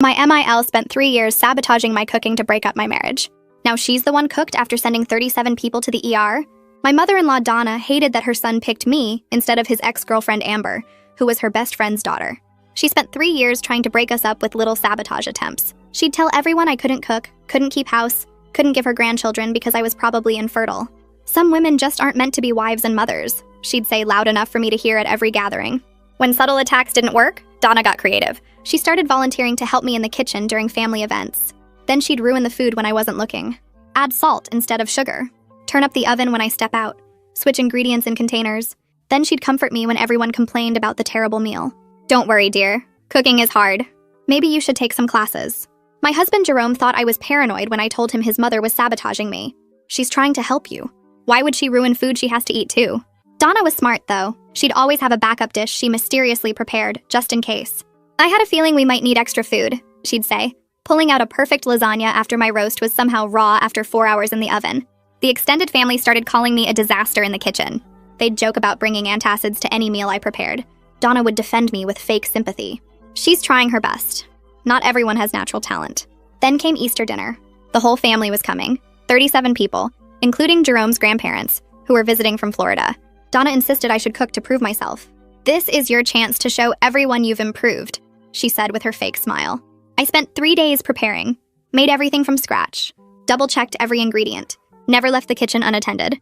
My MIL spent 3 years sabotaging my cooking to break up my marriage. Now she's the one cooked after sending 37 people to the ER? My mother-in-law Donna hated that her son picked me instead of his ex-girlfriend Amber, who was her best friend's daughter. She spent 3 years trying to break us up with little sabotage attempts. She'd tell everyone I couldn't cook, couldn't keep house, couldn't give her grandchildren because I was probably infertile. Some women just aren't meant to be wives and mothers, she'd say loud enough for me to hear at every gathering. When subtle attacks didn't work, Donna got creative. She started volunteering to help me in the kitchen during family events. Then she'd ruin the food when I wasn't looking. Add salt instead of sugar. Turn up the oven when I step out. Switch ingredients in containers. Then she'd comfort me when everyone complained about the terrible meal. Don't worry, dear. Cooking is hard. Maybe you should take some classes. My husband Jerome thought I was paranoid when I told him his mother was sabotaging me. She's trying to help you. Why would she ruin food she has to eat too? Donna was smart, though. She'd always have a backup dish she mysteriously prepared, just in case. I had a feeling we might need extra food, she'd say, pulling out a perfect lasagna after my roast was somehow raw after 4 hours in the oven. The extended family started calling me a disaster in the kitchen. They'd joke about bringing antacids to any meal I prepared. Donna would defend me with fake sympathy. She's trying her best. Not everyone has natural talent. Then came Easter dinner. The whole family was coming, 37 people, including Jerome's grandparents, who were visiting from Florida. Donna insisted I should cook to prove myself. This is your chance to show everyone you've improved, she said with her fake smile. I spent 3 days preparing, made everything from scratch, double-checked every ingredient, never left the kitchen unattended.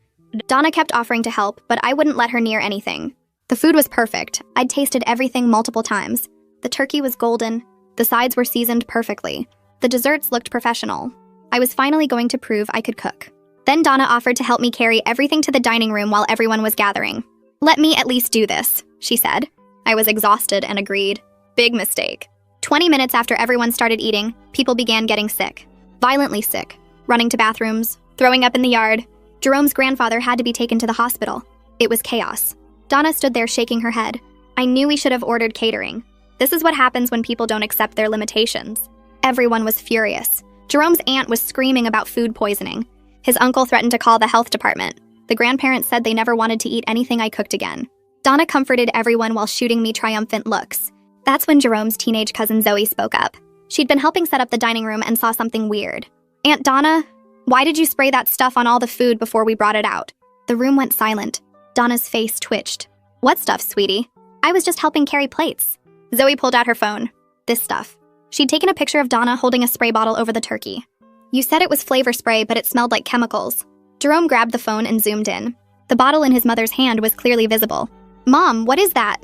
Donna kept offering to help, but I wouldn't let her near anything. The food was perfect. I'd tasted everything multiple times. The turkey was golden. The sides were seasoned perfectly. The desserts looked professional. I was finally going to prove I could cook. Then Donna offered to help me carry everything to the dining room while everyone was gathering. Let me at least do this, she said. I was exhausted and agreed. Big mistake. 20 minutes after everyone started eating, people began getting sick. Violently sick. Running to bathrooms, throwing up in the yard. Jerome's grandfather had to be taken to the hospital. It was chaos. Donna stood there shaking her head. I knew we should have ordered catering. This is what happens when people don't accept their limitations. Everyone was furious. Jerome's aunt was screaming about food poisoning. His uncle threatened to call the health department. The grandparents said they never wanted to eat anything I cooked again. Donna comforted everyone while shooting me triumphant looks. That's when Jerome's teenage cousin Zoe spoke up. She'd been helping set up the dining room and saw something weird. Aunt Donna, why did you spray that stuff on all the food before we brought it out? The room went silent. Donna's face twitched. What stuff, sweetie? I was just helping carry plates. Zoe pulled out her phone. This stuff. She'd taken a picture of Donna holding a spray bottle over the turkey. You said it was flavor spray, but it smelled like chemicals. Jerome grabbed the phone and zoomed in. The bottle in his mother's hand was clearly visible. Mom, what is that?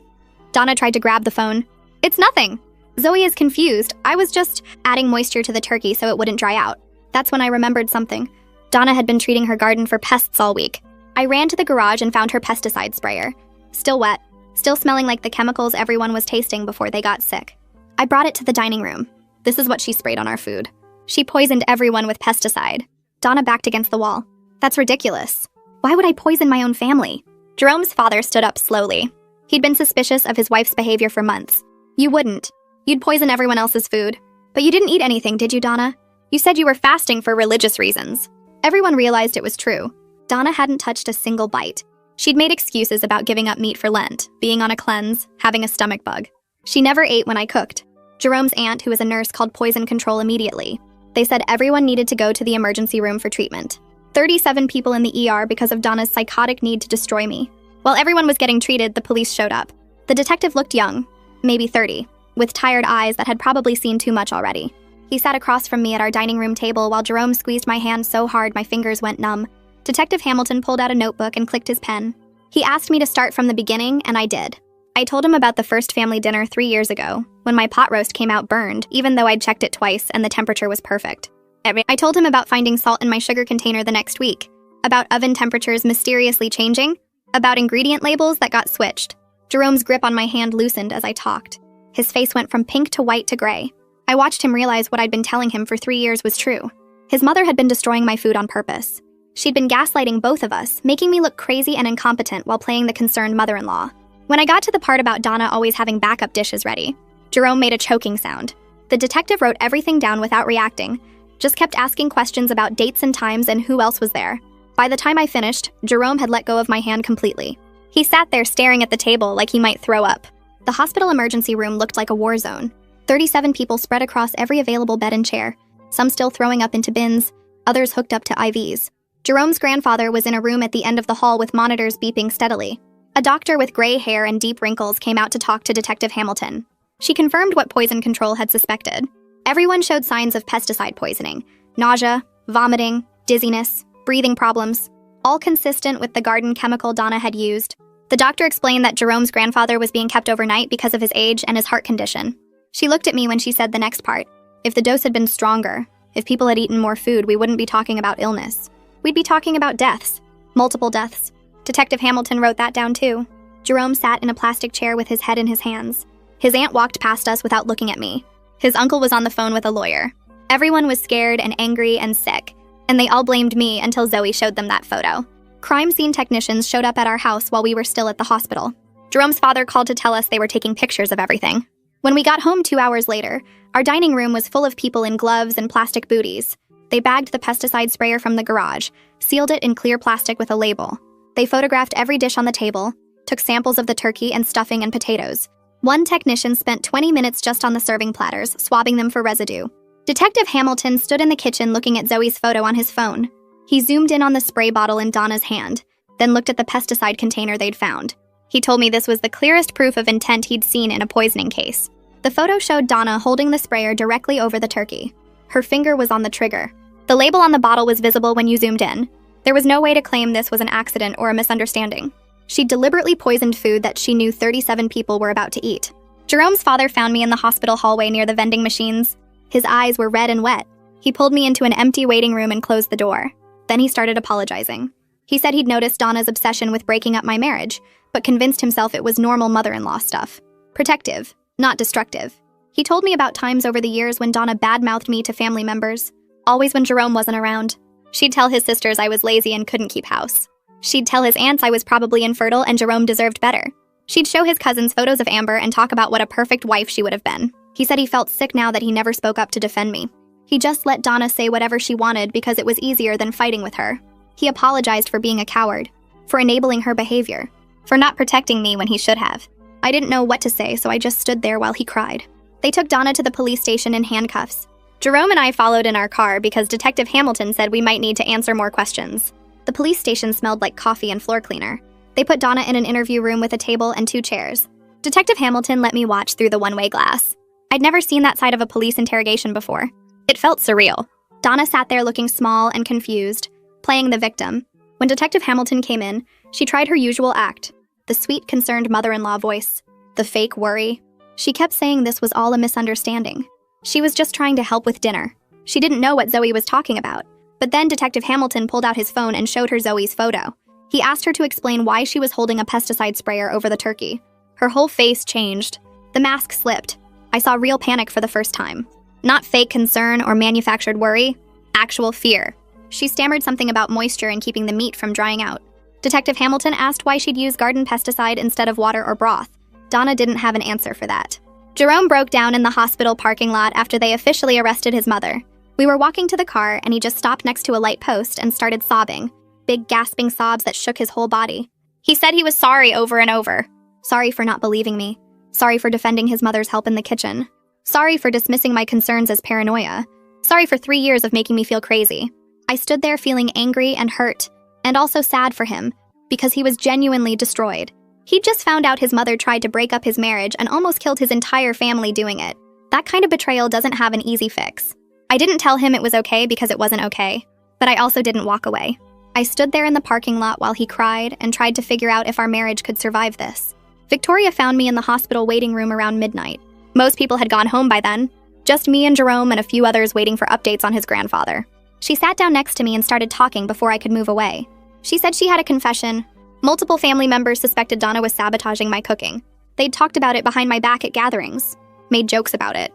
Donna tried to grab the phone. It's nothing. Zoe is confused. I was just adding moisture to the turkey so it wouldn't dry out. That's when I remembered something. Donna had been treating her garden for pests all week. I ran to the garage and found her pesticide sprayer. Still wet. Still smelling like the chemicals everyone was tasting before they got sick. I brought it to the dining room. This is what she sprayed on our food. She poisoned everyone with pesticide. Donna backed against the wall. That's ridiculous. Why would I poison my own family? Jerome's father stood up slowly. He'd been suspicious of his wife's behavior for months. You wouldn't. You'd poison everyone else's food. But you didn't eat anything, did you, Donna? You said you were fasting for religious reasons. Everyone realized it was true. Donna hadn't touched a single bite. She'd made excuses about giving up meat for Lent, being on a cleanse, having a stomach bug. She never ate when I cooked. Jerome's aunt, who was a nurse, called poison control immediately. They said everyone needed to go to the emergency room for treatment. 37 people in the ER because of Donna's psychotic need to destroy me. While everyone was getting treated, the police showed up. The detective looked young, maybe 30, with tired eyes that had probably seen too much already. He sat across from me at our dining room table while Jerome squeezed my hand so hard my fingers went numb. Detective Hamilton pulled out a notebook and clicked his pen. He asked me to start from the beginning, and I did. I told him about the first family dinner 3 years ago, when my pot roast came out burned, even though I'd checked it twice and the temperature was perfect. I told him about finding salt in my sugar container the next week, about oven temperatures mysteriously changing, about ingredient labels that got switched. Jerome's grip on my hand loosened as I talked. His face went from pink to white to gray. I watched him realize what I'd been telling him for 3 years was true. His mother had been destroying my food on purpose. She'd been gaslighting both of us, making me look crazy and incompetent while playing the concerned mother-in-law. When I got to the part about Donna always having backup dishes ready, Jerome made a choking sound. The detective wrote everything down without reacting, just kept asking questions about dates and times and who else was there. By the time I finished, Jerome had let go of my hand completely. He sat there staring at the table like he might throw up. The hospital emergency room looked like a war zone. 37 people spread across every available bed and chair, some still throwing up into bins, others hooked up to IVs. Jerome's grandfather was in a room at the end of the hall with monitors beeping steadily. A doctor with gray hair and deep wrinkles came out to talk to Detective Hamilton. She confirmed what poison control had suspected. Everyone showed signs of pesticide poisoning: nausea, vomiting, dizziness, breathing problems, all consistent with the garden chemical Donna had used. The doctor explained that Jerome's grandfather was being kept overnight because of his age and his heart condition. She looked at me when she said the next part. If the dose had been stronger, if people had eaten more food, we wouldn't be talking about illness. We'd be talking about deaths. Multiple deaths. Detective Hamilton wrote that down too. Jerome sat in a plastic chair with his head in his hands. His aunt walked past us without looking at me. His uncle was on the phone with a lawyer. Everyone was scared and angry and sick, and they all blamed me until Zoe showed them that photo. Crime scene technicians showed up at our house while we were still at the hospital. Jerome's father called to tell us they were taking pictures of everything. When we got home 2 hours later, our dining room was full of people in gloves and plastic booties. They bagged the pesticide sprayer from the garage, sealed it in clear plastic with a label. They photographed every dish on the table, took samples of the turkey and stuffing and potatoes. One technician spent 20 minutes just on the serving platters, swabbing them for residue. Detective Hamilton stood in the kitchen looking at Zoe's photo on his phone. He zoomed in on the spray bottle in Donna's hand, then looked at the pesticide container they'd found. He told me this was the clearest proof of intent he'd seen in a poisoning case. The photo showed Donna holding the sprayer directly over the turkey. Her finger was on the trigger. The label on the bottle was visible when you zoomed in. There was no way to claim this was an accident or a misunderstanding. She deliberately poisoned food that she knew 37 people were about to eat. Jerome's father found me in the hospital hallway near the vending machines. His eyes were red and wet. He pulled me into an empty waiting room and closed the door. Then he started apologizing. He said he'd noticed Donna's obsession with breaking up my marriage, but convinced himself it was normal mother-in-law stuff. Protective, not destructive. He told me about times over the years when Donna badmouthed me to family members, always when Jerome wasn't around. She'd tell his sisters I was lazy and couldn't keep house. She'd tell his aunts I was probably infertile and Jerome deserved better. She'd show his cousins photos of Amber and talk about what a perfect wife she would have been. He said he felt sick now that he never spoke up to defend me. He just let Donna say whatever she wanted because it was easier than fighting with her. He apologized for being a coward, for enabling her behavior, for not protecting me when he should have. I didn't know what to say, so I just stood there while he cried. They took Donna to the police station in handcuffs. Jerome and I followed in our car because Detective Hamilton said we might need to answer more questions. The police station smelled like coffee and floor cleaner. They put Donna in an interview room with a table and 2 chairs. Detective Hamilton let me watch through the one-way glass. I'd never seen that side of a police interrogation before. It felt surreal. Donna sat there looking small and confused, playing the victim. When Detective Hamilton came in, she tried her usual act. The sweet, concerned mother-in-law voice. The fake worry. She kept saying this was all a misunderstanding. She was just trying to help with dinner. She didn't know what Zoe was talking about. But then Detective Hamilton pulled out his phone and showed her Zoe's photo. He asked her to explain why she was holding a pesticide sprayer over the turkey. Her whole face changed. The mask slipped. I saw real panic for the first time. Not fake concern or manufactured worry, actual fear. She stammered something about moisture and keeping the meat from drying out. Detective Hamilton asked why she'd use garden pesticide instead of water or broth. Donna didn't have an answer for that. Jerome broke down in the hospital parking lot after they officially arrested his mother. We were walking to the car and he just stopped next to a light post and started sobbing. Big gasping sobs that shook his whole body. He said he was sorry over and over. Sorry for not believing me. Sorry for defending his mother's help in the kitchen. Sorry for dismissing my concerns as paranoia. Sorry for 3 years of making me feel crazy. I stood there feeling angry and hurt, and also sad for him, because he was genuinely destroyed. He'd just found out his mother tried to break up his marriage and almost killed his entire family doing it. That kind of betrayal doesn't have an easy fix. I didn't tell him it was okay because it wasn't okay, but I also didn't walk away. I stood there in the parking lot while he cried and tried to figure out if our marriage could survive this. Victoria found me in the hospital waiting room around midnight. Most people had gone home by then. Just me and Jerome and a few others waiting for updates on his grandfather. She sat down next to me and started talking before I could move away. She said she had a confession. Multiple family members suspected Donna was sabotaging my cooking. They'd talked about it behind my back at gatherings, made jokes about it.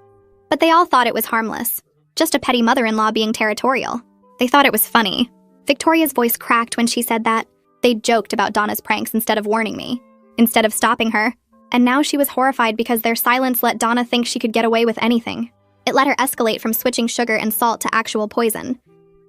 But they all thought it was harmless. Just a petty mother-in-law being territorial. They thought it was funny. Victoria's voice cracked when she said that. They'd joked about Donna's pranks instead of warning me, instead of stopping her. And now she was horrified because their silence let Donna think she could get away with anything. It let her escalate from switching sugar and salt to actual poison.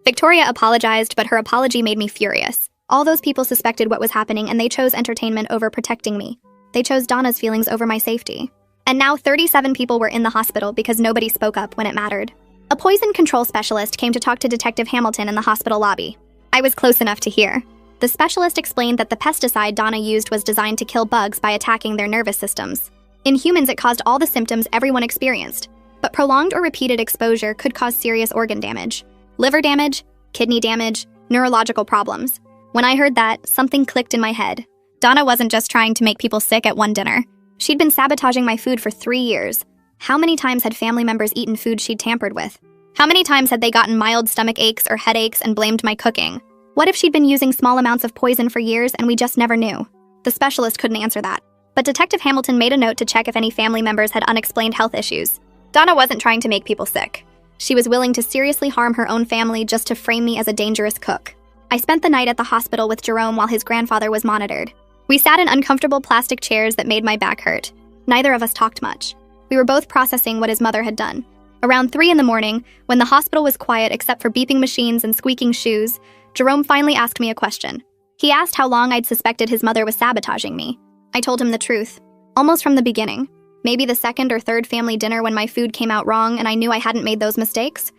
Victoria apologized, but her apology made me furious. All those people suspected what was happening and they chose entertainment over protecting me. They chose Donna's feelings over my safety. And now 37 people were in the hospital because nobody spoke up when it mattered. A poison control specialist came to talk to Detective Hamilton in the hospital lobby. I was close enough to hear. The specialist explained that the pesticide Donna used was designed to kill bugs by attacking their nervous systems. In humans, it caused all the symptoms everyone experienced, but prolonged or repeated exposure could cause serious organ damage, liver damage, kidney damage, neurological problems. When I heard that, something clicked in my head. Donna wasn't just trying to make people sick at one dinner. She'd been sabotaging my food for 3 years. How many times had family members eaten food she'd tampered with? How many times had they gotten mild stomach aches or headaches and blamed my cooking? What if she'd been using small amounts of poison for years and we just never knew? The specialist couldn't answer that. But Detective Hamilton made a note to check if any family members had unexplained health issues. Donna wasn't trying to make people sick. She was willing to seriously harm her own family just to frame me as a dangerous cook. I spent the night at the hospital with Jerome while his grandfather was monitored. We sat in uncomfortable plastic chairs that made my back hurt. Neither of us talked much. We were both processing what his mother had done. Around 3 a.m, when the hospital was quiet except for beeping machines and squeaking shoes, Jerome finally asked me a question. He asked how long I'd suspected his mother was sabotaging me. I told him the truth, almost from the beginning. Maybe the second or third family dinner when my food came out wrong and I knew I hadn't made those mistakes.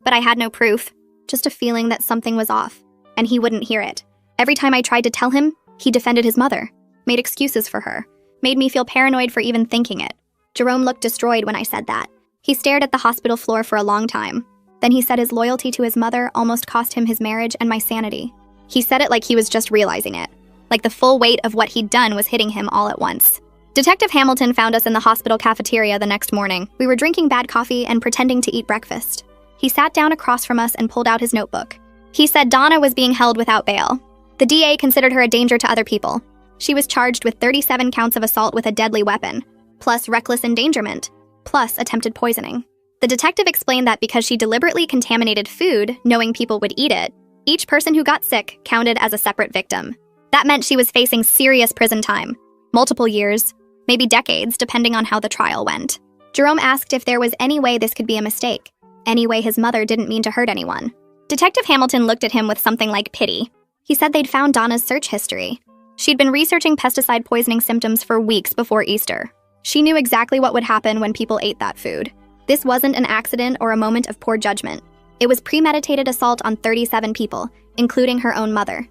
But I had no proof, just a feeling that something was off, and he wouldn't hear it. Every time I tried to tell him, he defended his mother, made excuses for her, made me feel paranoid for even thinking it. Jerome looked destroyed when I said that. He stared at the hospital floor for a long time. Then he said his loyalty to his mother almost cost him his marriage and my sanity. He said it like he was just realizing it, like the full weight of what he'd done was hitting him all at once. Detective Hamilton found us in the hospital cafeteria the next morning. We were drinking bad coffee and pretending to eat breakfast. He sat down across from us and pulled out his notebook. He said Donna was being held without bail. The DA considered her a danger to other people. She was charged with 37 counts of assault with a deadly weapon, plus reckless endangerment, plus attempted poisoning. The detective explained that because she deliberately contaminated food, knowing people would eat it, each person who got sick counted as a separate victim. That meant she was facing serious prison time, multiple years, maybe decades, depending on how the trial went. Jerome asked if there was any way this could be a mistake, any way his mother didn't mean to hurt anyone. Detective Hamilton looked at him with something like pity. He said they'd found Donna's search history. She'd been researching pesticide poisoning symptoms for weeks before Easter. She knew exactly what would happen when people ate that food. This wasn't an accident or a moment of poor judgment. It was premeditated assault on 37 people, including her own mother.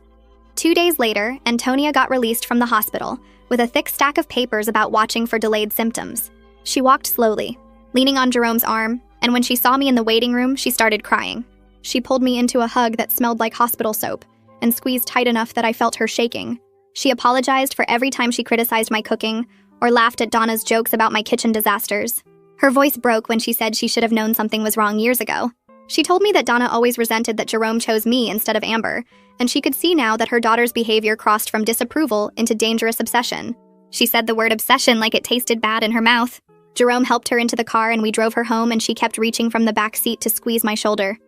2 days later, Antonia got released from the hospital with a thick stack of papers about watching for delayed symptoms. She walked slowly, leaning on Jerome's arm, and when she saw me in the waiting room, she started crying. She pulled me into a hug that smelled like hospital soap and squeezed tight enough that I felt her shaking. She apologized for every time she criticized my cooking or laughed at Donna's jokes about my kitchen disasters. Her voice broke when she said she should have known something was wrong years ago. She told me that Donna always resented that Jerome chose me instead of Amber, and she could see now that her daughter's behavior crossed from disapproval into dangerous obsession. She said the word obsession like it tasted bad in her mouth. Jerome helped her into the car and we drove her home, and she kept reaching from the back seat to squeeze my shoulder.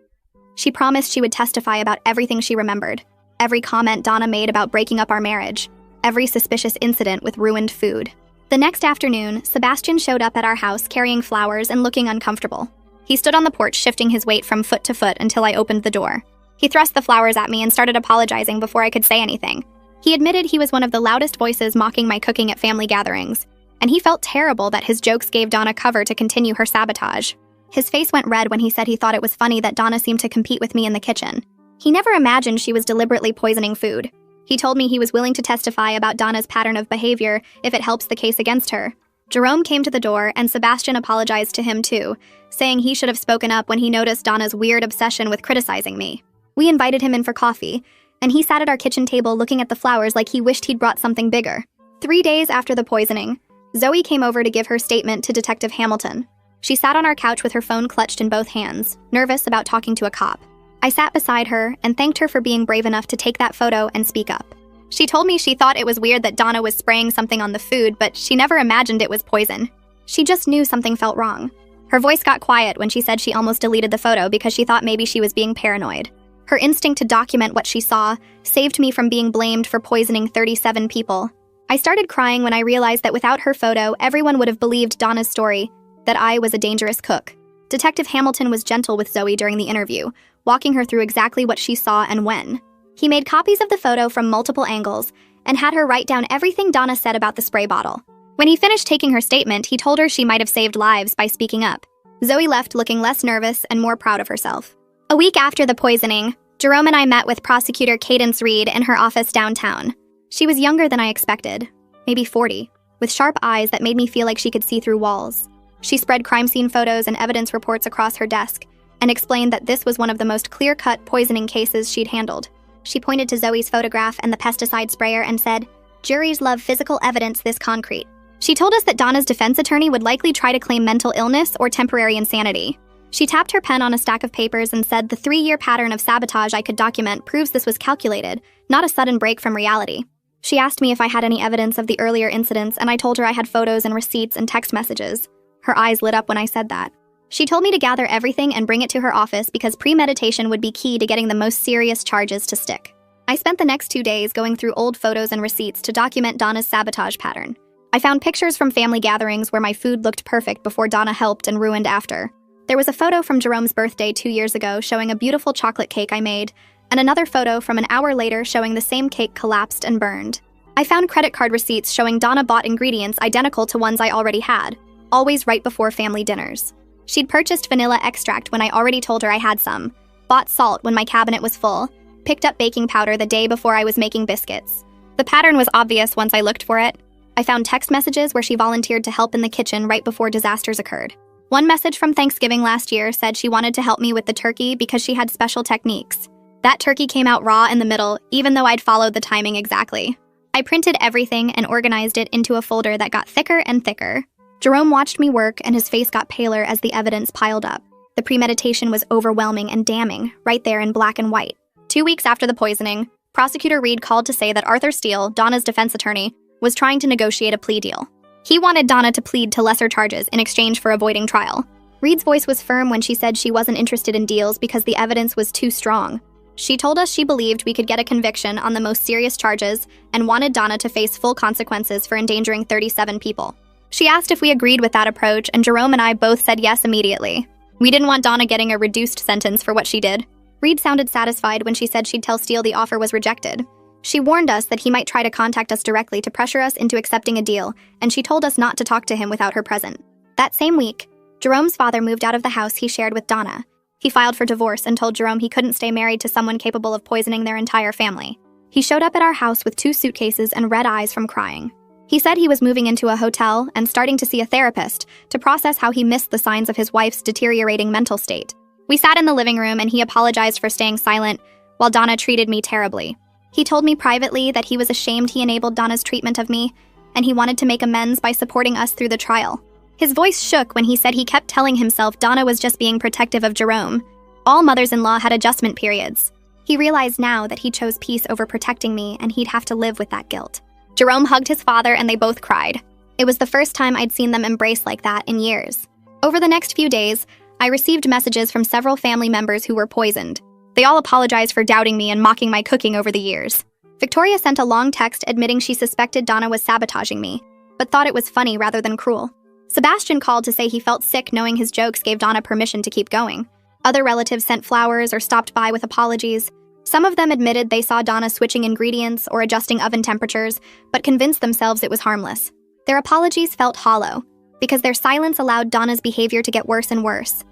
She promised she would testify about everything she remembered, every comment Donna made about breaking up our marriage, every suspicious incident with ruined food. The next afternoon, Sebastian showed up at our house carrying flowers and looking uncomfortable. He stood on the porch shifting his weight from foot to foot until I opened the door. He thrust the flowers at me and started apologizing before I could say anything. He admitted he was one of the loudest voices mocking my cooking at family gatherings, and he felt terrible that his jokes gave Donna cover to continue her sabotage. His face went red when he said he thought it was funny that Donna seemed to compete with me in the kitchen. He never imagined she was deliberately poisoning food. He told me he was willing to testify about Donna's pattern of behavior if it helps the case against her. Jerome came to the door, and Sebastian apologized to him too, saying he should have spoken up when he noticed Donna's weird obsession with criticizing me. We invited him in for coffee, and he sat at our kitchen table looking at the flowers like he wished he'd brought something bigger. 3 days after the poisoning, Zoe came over to give her statement to Detective Hamilton. She sat on our couch with her phone clutched in both hands, nervous about talking to a cop. I sat beside her and thanked her for being brave enough to take that photo and speak up. She told me she thought it was weird that Donna was spraying something on the food, but she never imagined it was poison. She just knew something felt wrong. Her voice got quiet when she said she almost deleted the photo because she thought maybe she was being paranoid. Her instinct to document what she saw saved me from being blamed for poisoning 37 people. I started crying when I realized that without her photo, everyone would have believed Donna's story, that I was a dangerous cook. Detective Hamilton was gentle with Zoe during the interview, walking her through exactly what she saw and when. He made copies of the photo from multiple angles and had her write down everything Donna said about the spray bottle. When he finished taking her statement, he told her she might have saved lives by speaking up. Zoe left looking less nervous and more proud of herself. A week after the poisoning, Jerome and I met with prosecutor Cadence Reed in her office downtown. She was younger than I expected, maybe 40, with sharp eyes that made me feel like she could see through walls. She spread crime scene photos and evidence reports across her desk and explained that this was one of the most clear-cut poisoning cases she'd handled. She pointed to Zoe's photograph and the pesticide sprayer and said, "Juries love physical evidence this concrete." She told us that Donna's defense attorney would likely try to claim mental illness or temporary insanity. She tapped her pen on a stack of papers and said the 3-year pattern of sabotage I could document proves this was calculated, not a sudden break from reality. She asked me if I had any evidence of the earlier incidents, and I told her I had photos and receipts and text messages. Her eyes lit up when I said that. She told me to gather everything and bring it to her office because premeditation would be key to getting the most serious charges to stick. I spent the next 2 days going through old photos and receipts to document Donna's sabotage pattern. I found pictures from family gatherings where my food looked perfect before Donna helped and ruined after. There was a photo from Jerome's birthday 2 years ago showing a beautiful chocolate cake I made, and another photo from an hour later showing the same cake collapsed and burned. I found credit card receipts showing Donna bought ingredients identical to ones I already had, always right before family dinners. She'd purchased vanilla extract when I already told her I had some, bought salt when my cabinet was full, picked up baking powder the day before I was making biscuits. The pattern was obvious once I looked for it. I found text messages where she volunteered to help in the kitchen right before disasters occurred. One message from Thanksgiving last year said she wanted to help me with the turkey because she had special techniques. That turkey came out raw in the middle, even though I'd followed the timing exactly. I printed everything and organized it into a folder that got thicker and thicker. Jerome watched me work and his face got paler as the evidence piled up. The premeditation was overwhelming and damning, right there in black and white. 2 weeks after the poisoning, Prosecutor Reed called to say that Arthur Steele, Donna's defense attorney, was trying to negotiate a plea deal. He wanted Donna to plead to lesser charges in exchange for avoiding trial. Reed's voice was firm when she said she wasn't interested in deals because the evidence was too strong. She told us she believed we could get a conviction on the most serious charges and wanted Donna to face full consequences for endangering 37 people. She asked if we agreed with that approach, and Jerome and I both said yes immediately. We didn't want Donna getting a reduced sentence for what she did. Reed sounded satisfied when she said she'd tell Steele the offer was rejected. She warned us that he might try to contact us directly to pressure us into accepting a deal, and she told us not to talk to him without her present. That same week, Jerome's father moved out of the house he shared with Donna. He filed for divorce and told Jerome he couldn't stay married to someone capable of poisoning their entire family. He showed up at our house with 2 suitcases and red eyes from crying. He said he was moving into a hotel and starting to see a therapist to process how he missed the signs of his wife's deteriorating mental state. We sat in the living room and he apologized for staying silent while Donna treated me terribly. He told me privately that he was ashamed he enabled Donna's treatment of me, and he wanted to make amends by supporting us through the trial. His voice shook when he said he kept telling himself Donna was just being protective of Jerome. All mothers-in-law had adjustment periods. He realized now that he chose peace over protecting me, and he'd have to live with that guilt. Jerome hugged his father and they both cried. It was the first time I'd seen them embrace like that in years. Over the next few days, I received messages from several family members who were poisoned. They all apologized for doubting me and mocking my cooking over the years. Victoria sent a long text admitting she suspected Donna was sabotaging me, but thought it was funny rather than cruel. Sebastian called to say he felt sick knowing his jokes gave Donna permission to keep going. Other relatives sent flowers or stopped by with apologies. Some of them admitted they saw Donna switching ingredients or adjusting oven temperatures, but convinced themselves it was harmless. Their apologies felt hollow, because their silence allowed Donna's behavior to get worse and worse.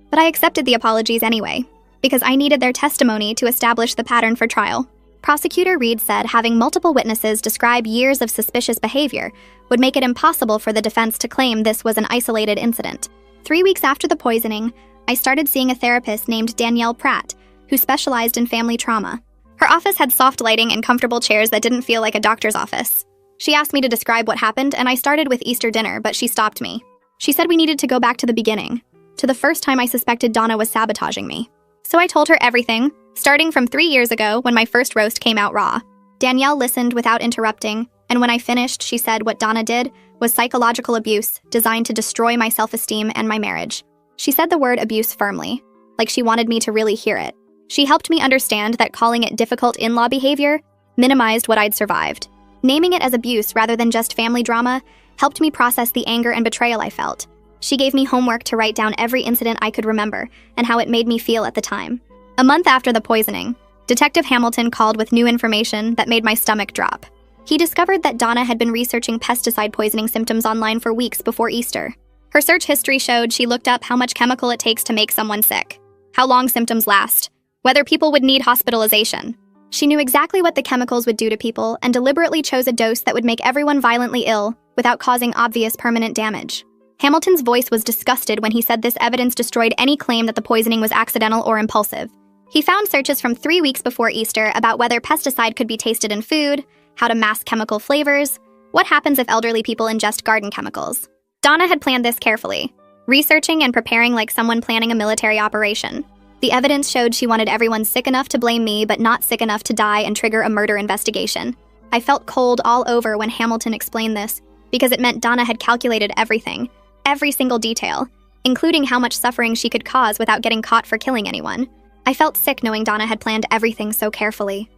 But I accepted the apologies anyway, because I needed their testimony to establish the pattern for trial. Prosecutor Reed said having multiple witnesses describe years of suspicious behavior would make it impossible for the defense to claim this was an isolated incident. 3 weeks after the poisoning, I started seeing a therapist named Danielle Pratt, who specialized in family trauma. Her office had soft lighting and comfortable chairs that didn't feel like a doctor's office. She asked me to describe what happened, and I started with Easter dinner, but she stopped me. She said we needed to go back to the beginning, to the first time I suspected Donna was sabotaging me. So I told her everything, starting from 3 years ago when my first roast came out raw. Danielle listened without interrupting, and when I finished, she said what Donna did was psychological abuse designed to destroy my self-esteem and my marriage. She said the word abuse firmly, like she wanted me to really hear it. She helped me understand that calling it difficult in-law behavior minimized what I'd survived. Naming it as abuse rather than just family drama helped me process the anger and betrayal I felt. She gave me homework to write down every incident I could remember and how it made me feel at the time. A month after the poisoning, Detective Hamilton called with new information that made my stomach drop. He discovered that Donna had been researching pesticide poisoning symptoms online for weeks before Easter. Her search history showed she looked up how much chemical it takes to make someone sick, how long symptoms last, whether people would need hospitalization. She knew exactly what the chemicals would do to people and deliberately chose a dose that would make everyone violently ill without causing obvious permanent damage. Hamilton's voice was disgusted when he said this evidence destroyed any claim that the poisoning was accidental or impulsive. He found searches from 3 weeks before Easter about whether pesticide could be tasted in food, how to mask chemical flavors, what happens if elderly people ingest garden chemicals. Donna had planned this carefully, researching and preparing like someone planning a military operation. The evidence showed she wanted everyone sick enough to blame me, but not sick enough to die and trigger a murder investigation. I felt cold all over when Hamilton explained this, because it meant Donna had calculated everything, every single detail, including how much suffering she could cause without getting caught for killing anyone. I felt sick knowing Donna had planned everything so carefully.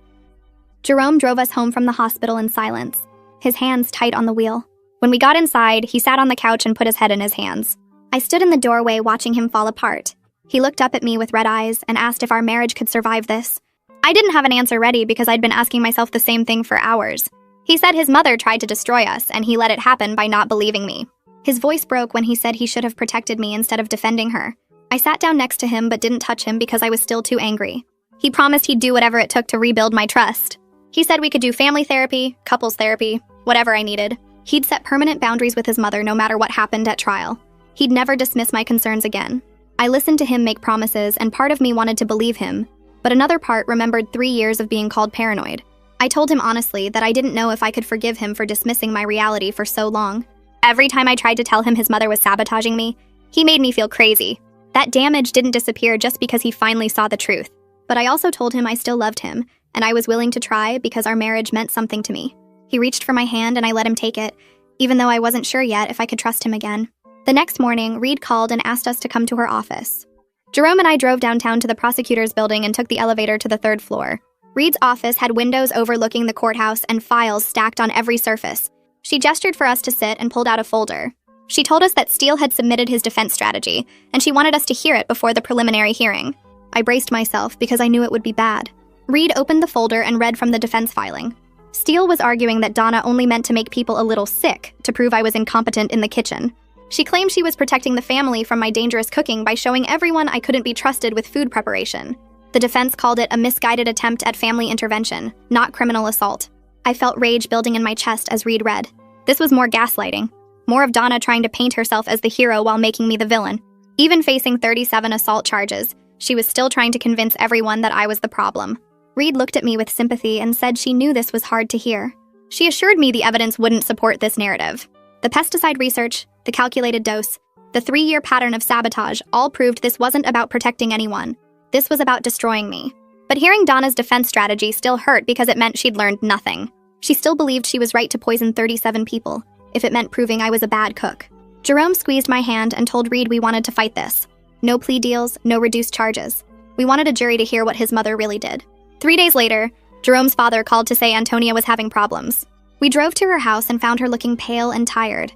Jerome drove us home from the hospital in silence, his hands tight on the wheel. When we got inside, he sat on the couch and put his head in his hands. I stood in the doorway watching him fall apart. He looked up at me with red eyes and asked if our marriage could survive this. I didn't have an answer ready because I'd been asking myself the same thing for hours. He said his mother tried to destroy us, and he let it happen by not believing me. His voice broke when he said he should have protected me instead of defending her. I sat down next to him but didn't touch him because I was still too angry. He promised he'd do whatever it took to rebuild my trust. He said we could do family therapy, couples therapy, whatever I needed. He'd set permanent boundaries with his mother no matter what happened at trial. He'd never dismiss my concerns again. I listened to him make promises, and part of me wanted to believe him, but another part remembered 3 years of being called paranoid. I told him honestly that I didn't know if I could forgive him for dismissing my reality for so long. Every time I tried to tell him his mother was sabotaging me, he made me feel crazy. That damage didn't disappear just because he finally saw the truth. But I also told him I still loved him, and I was willing to try because our marriage meant something to me. He reached for my hand and I let him take it, even though I wasn't sure yet if I could trust him again. The next morning, Reed called and asked us to come to her office. Jerome and I drove downtown to the prosecutor's building and took the elevator to the 3rd floor. Reed's office had windows overlooking the courthouse and files stacked on every surface. She gestured for us to sit and pulled out a folder. She told us that Steele had submitted his defense strategy, and she wanted us to hear it before the preliminary hearing. I braced myself because I knew it would be bad. Reed opened the folder and read from the defense filing. Steele was arguing that Donna only meant to make people a little sick to prove I was incompetent in the kitchen. She claimed she was protecting the family from my dangerous cooking by showing everyone I couldn't be trusted with food preparation. The defense called it a misguided attempt at family intervention, not criminal assault. I felt rage building in my chest as Reed read. This was more gaslighting. More of Donna trying to paint herself as the hero while making me the villain. Even facing 37 assault charges, she was still trying to convince everyone that I was the problem. Reed looked at me with sympathy and said she knew this was hard to hear. She assured me the evidence wouldn't support this narrative. The pesticide research, the calculated dose, the 3-year pattern of sabotage all proved this wasn't about protecting anyone. This was about destroying me. But hearing Donna's defense strategy still hurt because it meant she'd learned nothing. She still believed she was right to poison 37 people, if it meant proving I was a bad cook. Jerome squeezed my hand and told Reed we wanted to fight this. No plea deals, no reduced charges. We wanted a jury to hear what his mother really did. 3 days later, Jerome's father called to say Antonia was having problems. We drove to her house and found her looking pale and tired.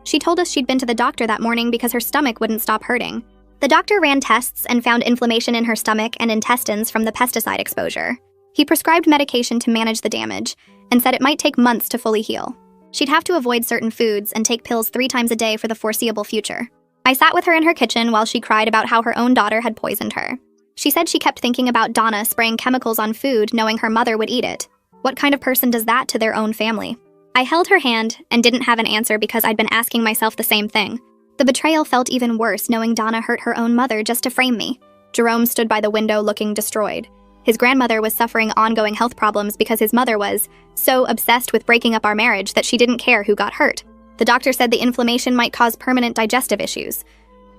She told us she'd been to the doctor that morning because her stomach wouldn't stop hurting. The doctor ran tests and found inflammation in her stomach and intestines from the pesticide exposure. He prescribed medication to manage the damage and said it might take months to fully heal. She'd have to avoid certain foods and take pills 3 times a day for the foreseeable future. I sat with her in her kitchen while she cried about how her own daughter had poisoned her. She said she kept thinking about Donna spraying chemicals on food knowing her mother would eat it. What kind of person does that to their own family? I held her hand and didn't have an answer because I'd been asking myself the same thing. The betrayal felt even worse knowing Donna hurt her own mother just to frame me. Jerome stood by the window looking destroyed. His grandmother was suffering ongoing health problems because his mother was so obsessed with breaking up our marriage that she didn't care who got hurt. The doctor said the inflammation might cause permanent digestive issues.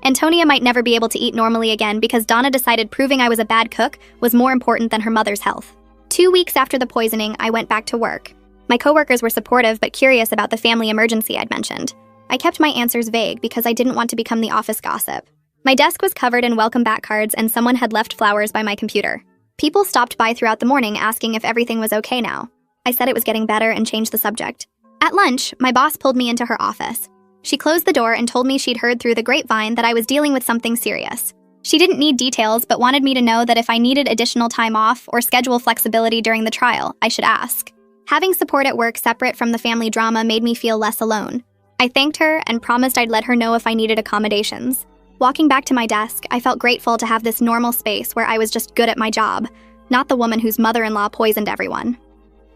Antonia might never be able to eat normally again because Donna decided proving I was a bad cook was more important than her mother's health. 2 weeks after the poisoning, I went back to work. My coworkers were supportive but curious about the family emergency I'd mentioned. I kept my answers vague because I didn't want to become the office gossip. My desk was covered in welcome back cards and someone had left flowers by my computer. People stopped by throughout the morning asking if everything was okay now. I said it was getting better and changed the subject. At lunch, my boss pulled me into her office. She closed the door and told me she'd heard through the grapevine that I was dealing with something serious. She didn't need details but wanted me to know that if I needed additional time off or schedule flexibility during the trial, I should ask. Having support at work separate from the family drama made me feel less alone. I thanked her and promised I'd let her know if I needed accommodations. Walking back to my desk, I felt grateful to have this normal space where I was just good at my job, not the woman whose mother-in-law poisoned everyone.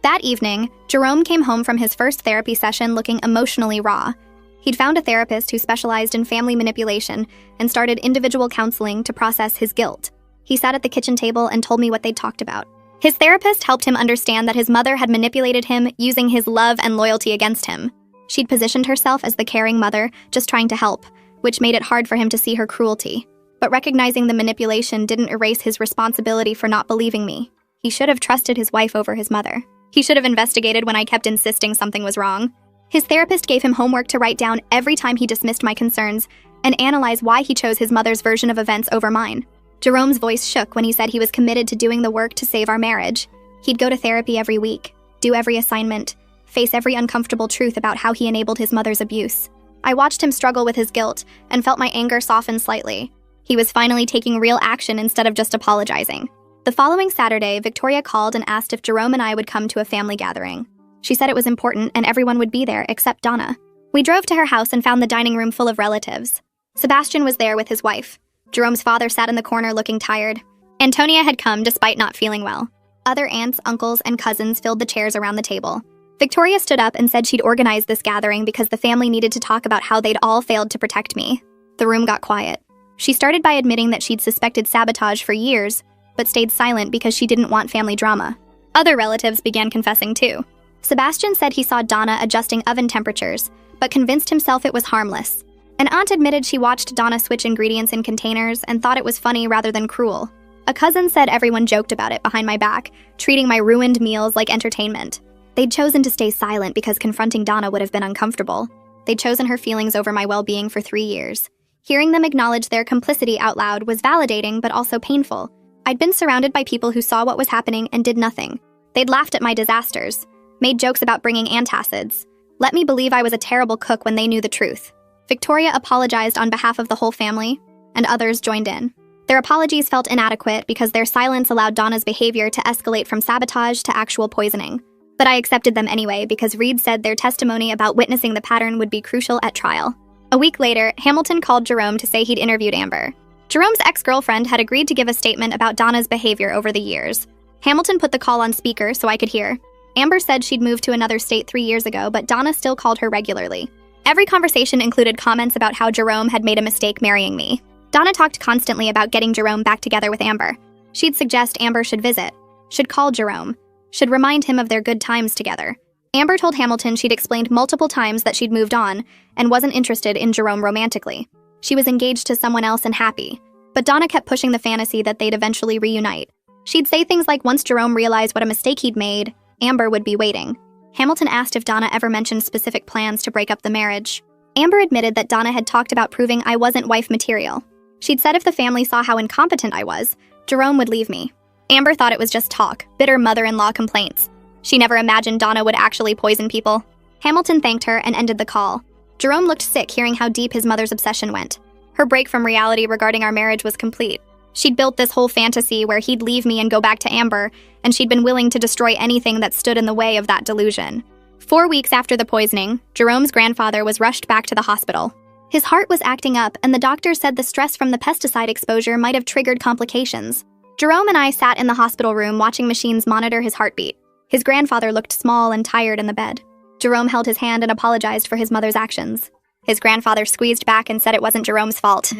That evening, Jerome came home from his first therapy session looking emotionally raw. He'd found a therapist who specialized in family manipulation and started individual counseling to process his guilt. He sat at the kitchen table and told me what they'd talked about. His therapist helped him understand that his mother had manipulated him using his love and loyalty against him. She'd positioned herself as the caring mother, just trying to help, which made it hard for him to see her cruelty. But recognizing the manipulation didn't erase his responsibility for not believing me. He should have trusted his wife over his mother. He should have investigated when I kept insisting something was wrong. His therapist gave him homework to write down every time he dismissed my concerns and analyze why he chose his mother's version of events over mine. Jerome's voice shook when he said he was committed to doing the work to save our marriage. He'd go to therapy every week, do every assignment, face every uncomfortable truth about how he enabled his mother's abuse. I watched him struggle with his guilt and felt my anger soften slightly. He was finally taking real action instead of just apologizing. The following Saturday, Victoria called and asked if Jerome and I would come to a family gathering. She said it was important and everyone would be there except Donna. We drove to her house and found the dining room full of relatives. Sebastian was there with his wife. Jerome's father sat in the corner looking tired. Antonia had come despite not feeling well. Other aunts, uncles, and cousins filled the chairs around the table. Victoria stood up and said she'd organized this gathering because the family needed to talk about how they'd all failed to protect me. The room got quiet. She started by admitting that she'd suspected sabotage for years, but stayed silent because she didn't want family drama. Other relatives began confessing too. Sebastian said he saw Donna adjusting oven temperatures, but convinced himself it was harmless. An aunt admitted she watched Donna switch ingredients in containers and thought it was funny rather than cruel. A cousin said everyone joked about it behind my back, treating my ruined meals like entertainment. They'd chosen to stay silent because confronting Donna would have been uncomfortable. They'd chosen her feelings over my well-being for 3 years. Hearing them acknowledge their complicity out loud was validating but also painful. I'd been surrounded by people who saw what was happening and did nothing. They'd laughed at my disasters, made jokes about bringing antacids, let me believe I was a terrible cook when they knew the truth. Victoria apologized on behalf of the whole family, and others joined in. Their apologies felt inadequate because their silence allowed Donna's behavior to escalate from sabotage to actual poisoning. But I accepted them anyway because Reed said their testimony about witnessing the pattern would be crucial at trial. A week later, Hamilton called Jerome to say he'd interviewed Amber. Jerome's ex-girlfriend had agreed to give a statement about Donna's behavior over the years. Hamilton put the call on speaker so I could hear. Amber said she'd moved to another state 3 years ago, but Donna still called her regularly. Every conversation included comments about how Jerome had made a mistake marrying me. Donna talked constantly about getting Jerome back together with Amber. She'd suggest Amber should visit, should call Jerome, should remind him of their good times together. Amber told Hamilton she'd explained multiple times that she'd moved on and wasn't interested in Jerome romantically. She was engaged to someone else and happy. But Donna kept pushing the fantasy that they'd eventually reunite. She'd say things like once Jerome realized what a mistake he'd made, Amber would be waiting. Hamilton asked if Donna ever mentioned specific plans to break up the marriage. Amber admitted that Donna had talked about proving I wasn't wife material. She'd said if the family saw how incompetent I was, Jerome would leave me. Amber thought it was just talk, bitter mother-in-law complaints. She never imagined Donna would actually poison people. Hamilton thanked her and ended the call. Jerome looked sick hearing how deep his mother's obsession went. Her break from reality regarding our marriage was complete. She'd built this whole fantasy where he'd leave me and go back to Amber, and she'd been willing to destroy anything that stood in the way of that delusion. 4 weeks after the poisoning, Jerome's grandfather was rushed back to the hospital. His heart was acting up, and the doctor said the stress from the pesticide exposure might have triggered complications. Jerome and I sat in the hospital room watching machines monitor his heartbeat. His grandfather looked small and tired in the bed. Jerome held his hand and apologized for his mother's actions. His grandfather squeezed back and said it wasn't Jerome's fault.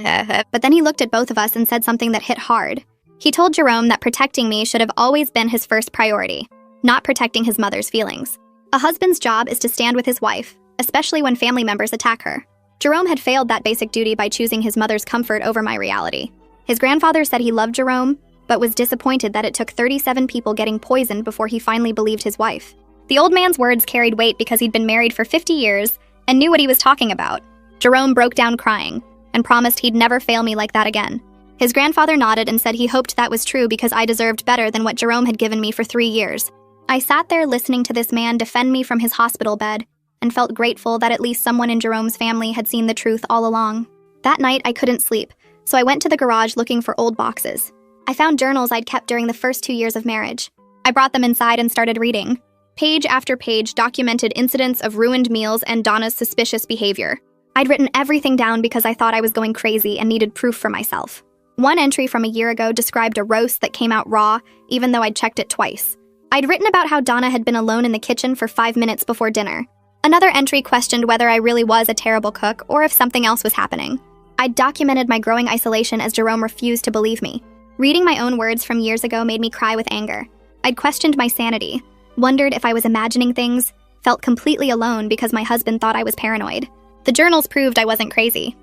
But then he looked at both of us and said something that hit hard. He told Jerome that protecting me should have always been his first priority, not protecting his mother's feelings. A husband's job is to stand with his wife, especially when family members attack her. Jerome had failed that basic duty by choosing his mother's comfort over my reality. His grandfather said he loved Jerome, but was disappointed that it took 37 people getting poisoned before he finally believed his wife. The old man's words carried weight because he'd been married for 50 years and knew what he was talking about. Jerome broke down crying and promised he'd never fail me like that again. His grandfather nodded and said he hoped that was true because I deserved better than what Jerome had given me for 3 years. I sat there listening to this man defend me from his hospital bed and felt grateful that at least someone in Jerome's family had seen the truth all along. That night, I couldn't sleep, so I went to the garage looking for old boxes. I found journals I'd kept during the first 2 years of marriage. I brought them inside and started reading. Page after page documented incidents of ruined meals and Donna's suspicious behavior. I'd written everything down because I thought I was going crazy and needed proof for myself. One entry from a year ago described a roast that came out raw, even though I'd checked it twice. I'd written about how Donna had been alone in the kitchen for 5 minutes before dinner. Another entry questioned whether I really was a terrible cook or if something else was happening. I'd documented my growing isolation as Jerome refused to believe me. Reading my own words from years ago made me cry with anger. I'd questioned my sanity, wondered if I was imagining things, felt completely alone because my husband thought I was paranoid. The journals proved I wasn't crazy.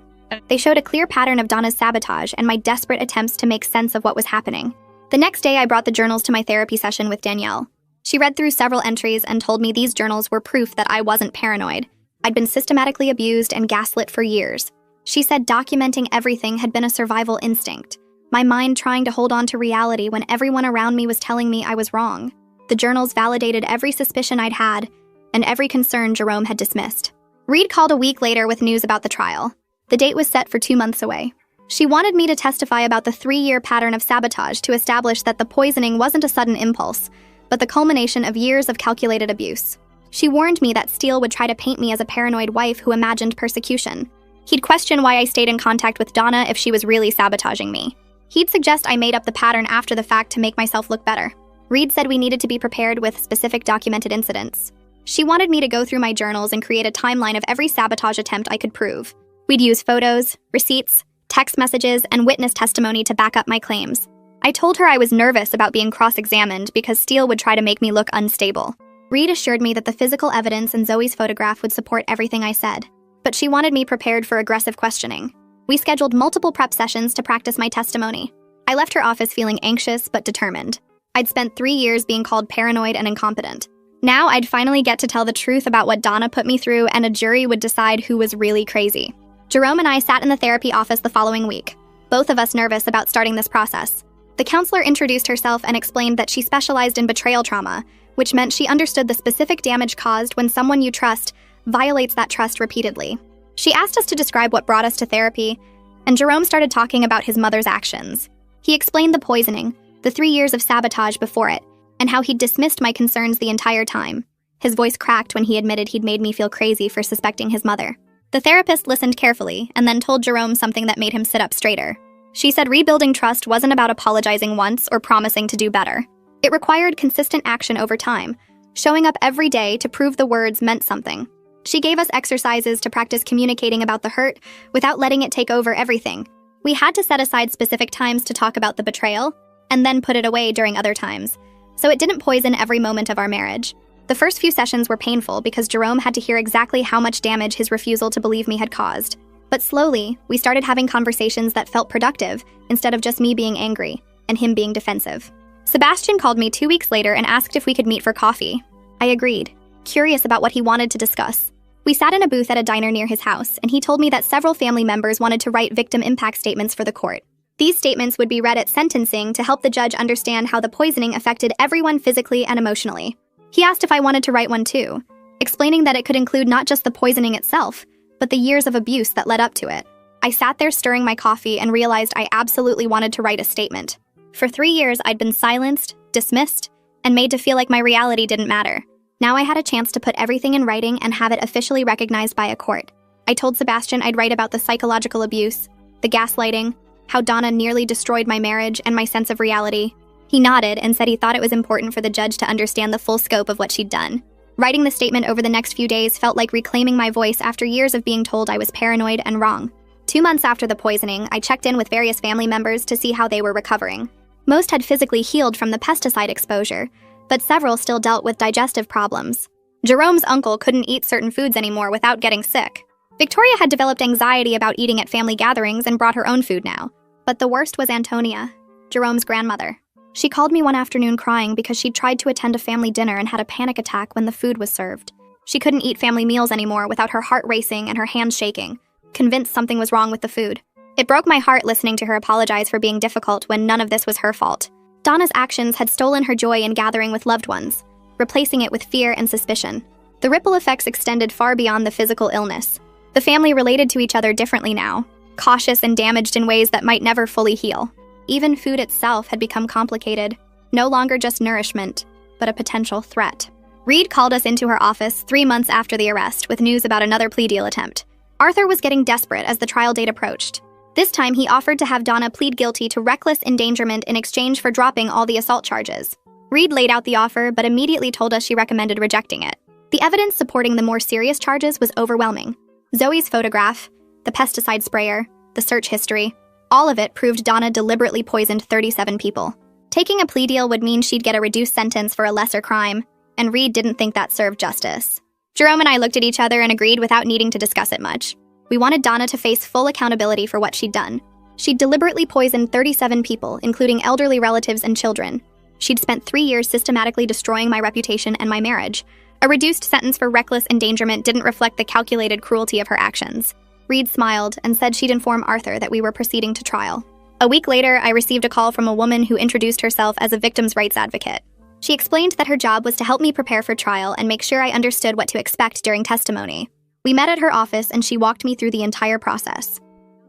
They showed a clear pattern of Donna's sabotage and my desperate attempts to make sense of what was happening. The next day, I brought the journals to my therapy session with Danielle. She read through several entries and told me these journals were proof that I wasn't paranoid. I'd been systematically abused and gaslit for years. She said documenting everything had been a survival instinct, my mind trying to hold on to reality when everyone around me was telling me I was wrong. The journals validated every suspicion I'd had and every concern Jerome had dismissed. Reed called a week later with news about the trial. The date was set for 2 months away. She wanted me to testify about the 3-year pattern of sabotage to establish that the poisoning wasn't a sudden impulse, but the culmination of years of calculated abuse. She warned me that Steele would try to paint me as a paranoid wife who imagined persecution. He'd question why I stayed in contact with Donna if she was really sabotaging me. He'd suggest I made up the pattern after the fact to make myself look better. Reed said we needed to be prepared with specific documented incidents. She wanted me to go through my journals and create a timeline of every sabotage attempt I could prove. We'd use photos, receipts, text messages, and witness testimony to back up my claims. I told her I was nervous about being cross-examined because Steele would try to make me look unstable. Reed assured me that the physical evidence and Zoe's photograph would support everything I said, but she wanted me prepared for aggressive questioning. We scheduled multiple prep sessions to practice my testimony. I left her office feeling anxious but determined. I'd spent 3 years being called paranoid and incompetent. Now I'd finally get to tell the truth about what Donna put me through, and a jury would decide who was really crazy. Jerome and I sat in the therapy office the following week, both of us nervous about starting this process. The counselor introduced herself and explained that she specialized in betrayal trauma, which meant she understood the specific damage caused when someone you trust violates that trust repeatedly. She asked us to describe what brought us to therapy, and Jerome started talking about his mother's actions. He explained the poisoning, the 3 years of sabotage before it, and how he'd dismissed my concerns the entire time. His voice cracked when he admitted he'd made me feel crazy for suspecting his mother. The therapist listened carefully and then told Jerome something that made him sit up straighter. She said rebuilding trust wasn't about apologizing once or promising to do better. It required consistent action over time, showing up every day to prove the words meant something. She gave us exercises to practice communicating about the hurt without letting it take over everything. We had to set aside specific times to talk about the betrayal, and then put it away during other times, so it didn't poison every moment of our marriage. The first few sessions were painful because Jerome had to hear exactly how much damage his refusal to believe me had caused. But slowly, we started having conversations that felt productive instead of just me being angry and him being defensive. Sebastian called me 2 weeks later and asked if we could meet for coffee. I agreed, curious about what he wanted to discuss. We sat in a booth at a diner near his house, and he told me that several family members wanted to write victim impact statements for the court. These statements would be read at sentencing to help the judge understand how the poisoning affected everyone physically and emotionally. He asked if I wanted to write one too, explaining that it could include not just the poisoning itself, but the years of abuse that led up to it. I sat there stirring my coffee and realized I absolutely wanted to write a statement. For 3 years, I'd been silenced, dismissed, and made to feel like my reality didn't matter. Now I had a chance to put everything in writing and have it officially recognized by a court. I told Sebastian I'd write about the psychological abuse, the gaslighting, how Donna nearly destroyed my marriage and my sense of reality. He nodded and said he thought it was important for the judge to understand the full scope of what she'd done. Writing the statement over the next few days felt like reclaiming my voice after years of being told I was paranoid and wrong. 2 months after the poisoning, I checked in with various family members to see how they were recovering. Most had physically healed from the pesticide exposure, but several still dealt with digestive problems. Jerome's uncle couldn't eat certain foods anymore without getting sick. Victoria had developed anxiety about eating at family gatherings and brought her own food now. But the worst was Antonia, Jerome's grandmother. She called me one afternoon crying because she'd tried to attend a family dinner and had a panic attack when the food was served. She couldn't eat family meals anymore without her heart racing and her hands shaking, convinced something was wrong with the food. It broke my heart listening to her apologize for being difficult when none of this was her fault. Donna's actions had stolen her joy in gathering with loved ones, replacing it with fear and suspicion. The ripple effects extended far beyond the physical illness. The family related to each other differently now, cautious and damaged in ways that might never fully heal. Even food itself had become complicated, no longer just nourishment, but a potential threat. Reed called us into her office 3 months after the arrest with news about another plea deal attempt. Arthur was getting desperate as the trial date approached. This time, he offered to have Donna plead guilty to reckless endangerment in exchange for dropping all the assault charges. Reed laid out the offer, but immediately told us she recommended rejecting it. The evidence supporting the more serious charges was overwhelming. Zoe's photograph, the pesticide sprayer, the search history, all of it proved Donna deliberately poisoned 37 people. Taking a plea deal would mean she'd get a reduced sentence for a lesser crime, and Reed didn't think that served justice. Jerome and I looked at each other and agreed without needing to discuss it much. We wanted Donna to face full accountability for what she'd done. She'd deliberately poisoned 37 people, including elderly relatives and children. She'd spent 3 years systematically destroying my reputation and my marriage. A reduced sentence for reckless endangerment didn't reflect the calculated cruelty of her actions. Reed smiled and said she'd inform Arthur that we were proceeding to trial. A week later, I received a call from a woman who introduced herself as a victims' rights advocate. She explained that her job was to help me prepare for trial and make sure I understood what to expect during testimony. We met at her office and she walked me through the entire process.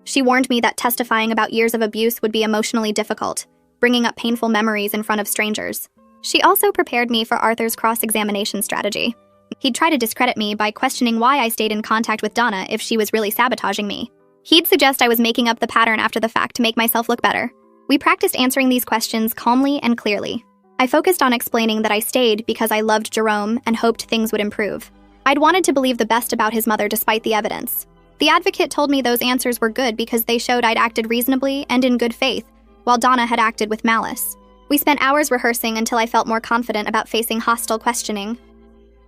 She warned me that testifying about years of abuse would be emotionally difficult, bringing up painful memories in front of strangers. She also prepared me for Arthur's cross-examination strategy. He'd try to discredit me by questioning why I stayed in contact with Donna if she was really sabotaging me. He'd suggest I was making up the pattern after the fact to make myself look better. We practiced answering these questions calmly and clearly. I focused on explaining that I stayed because I loved Jerome and hoped things would improve. I'd wanted to believe the best about his mother despite the evidence. The advocate told me those answers were good because they showed I'd acted reasonably and in good faith, while Donna had acted with malice. We spent hours rehearsing until I felt more confident about facing hostile questioning.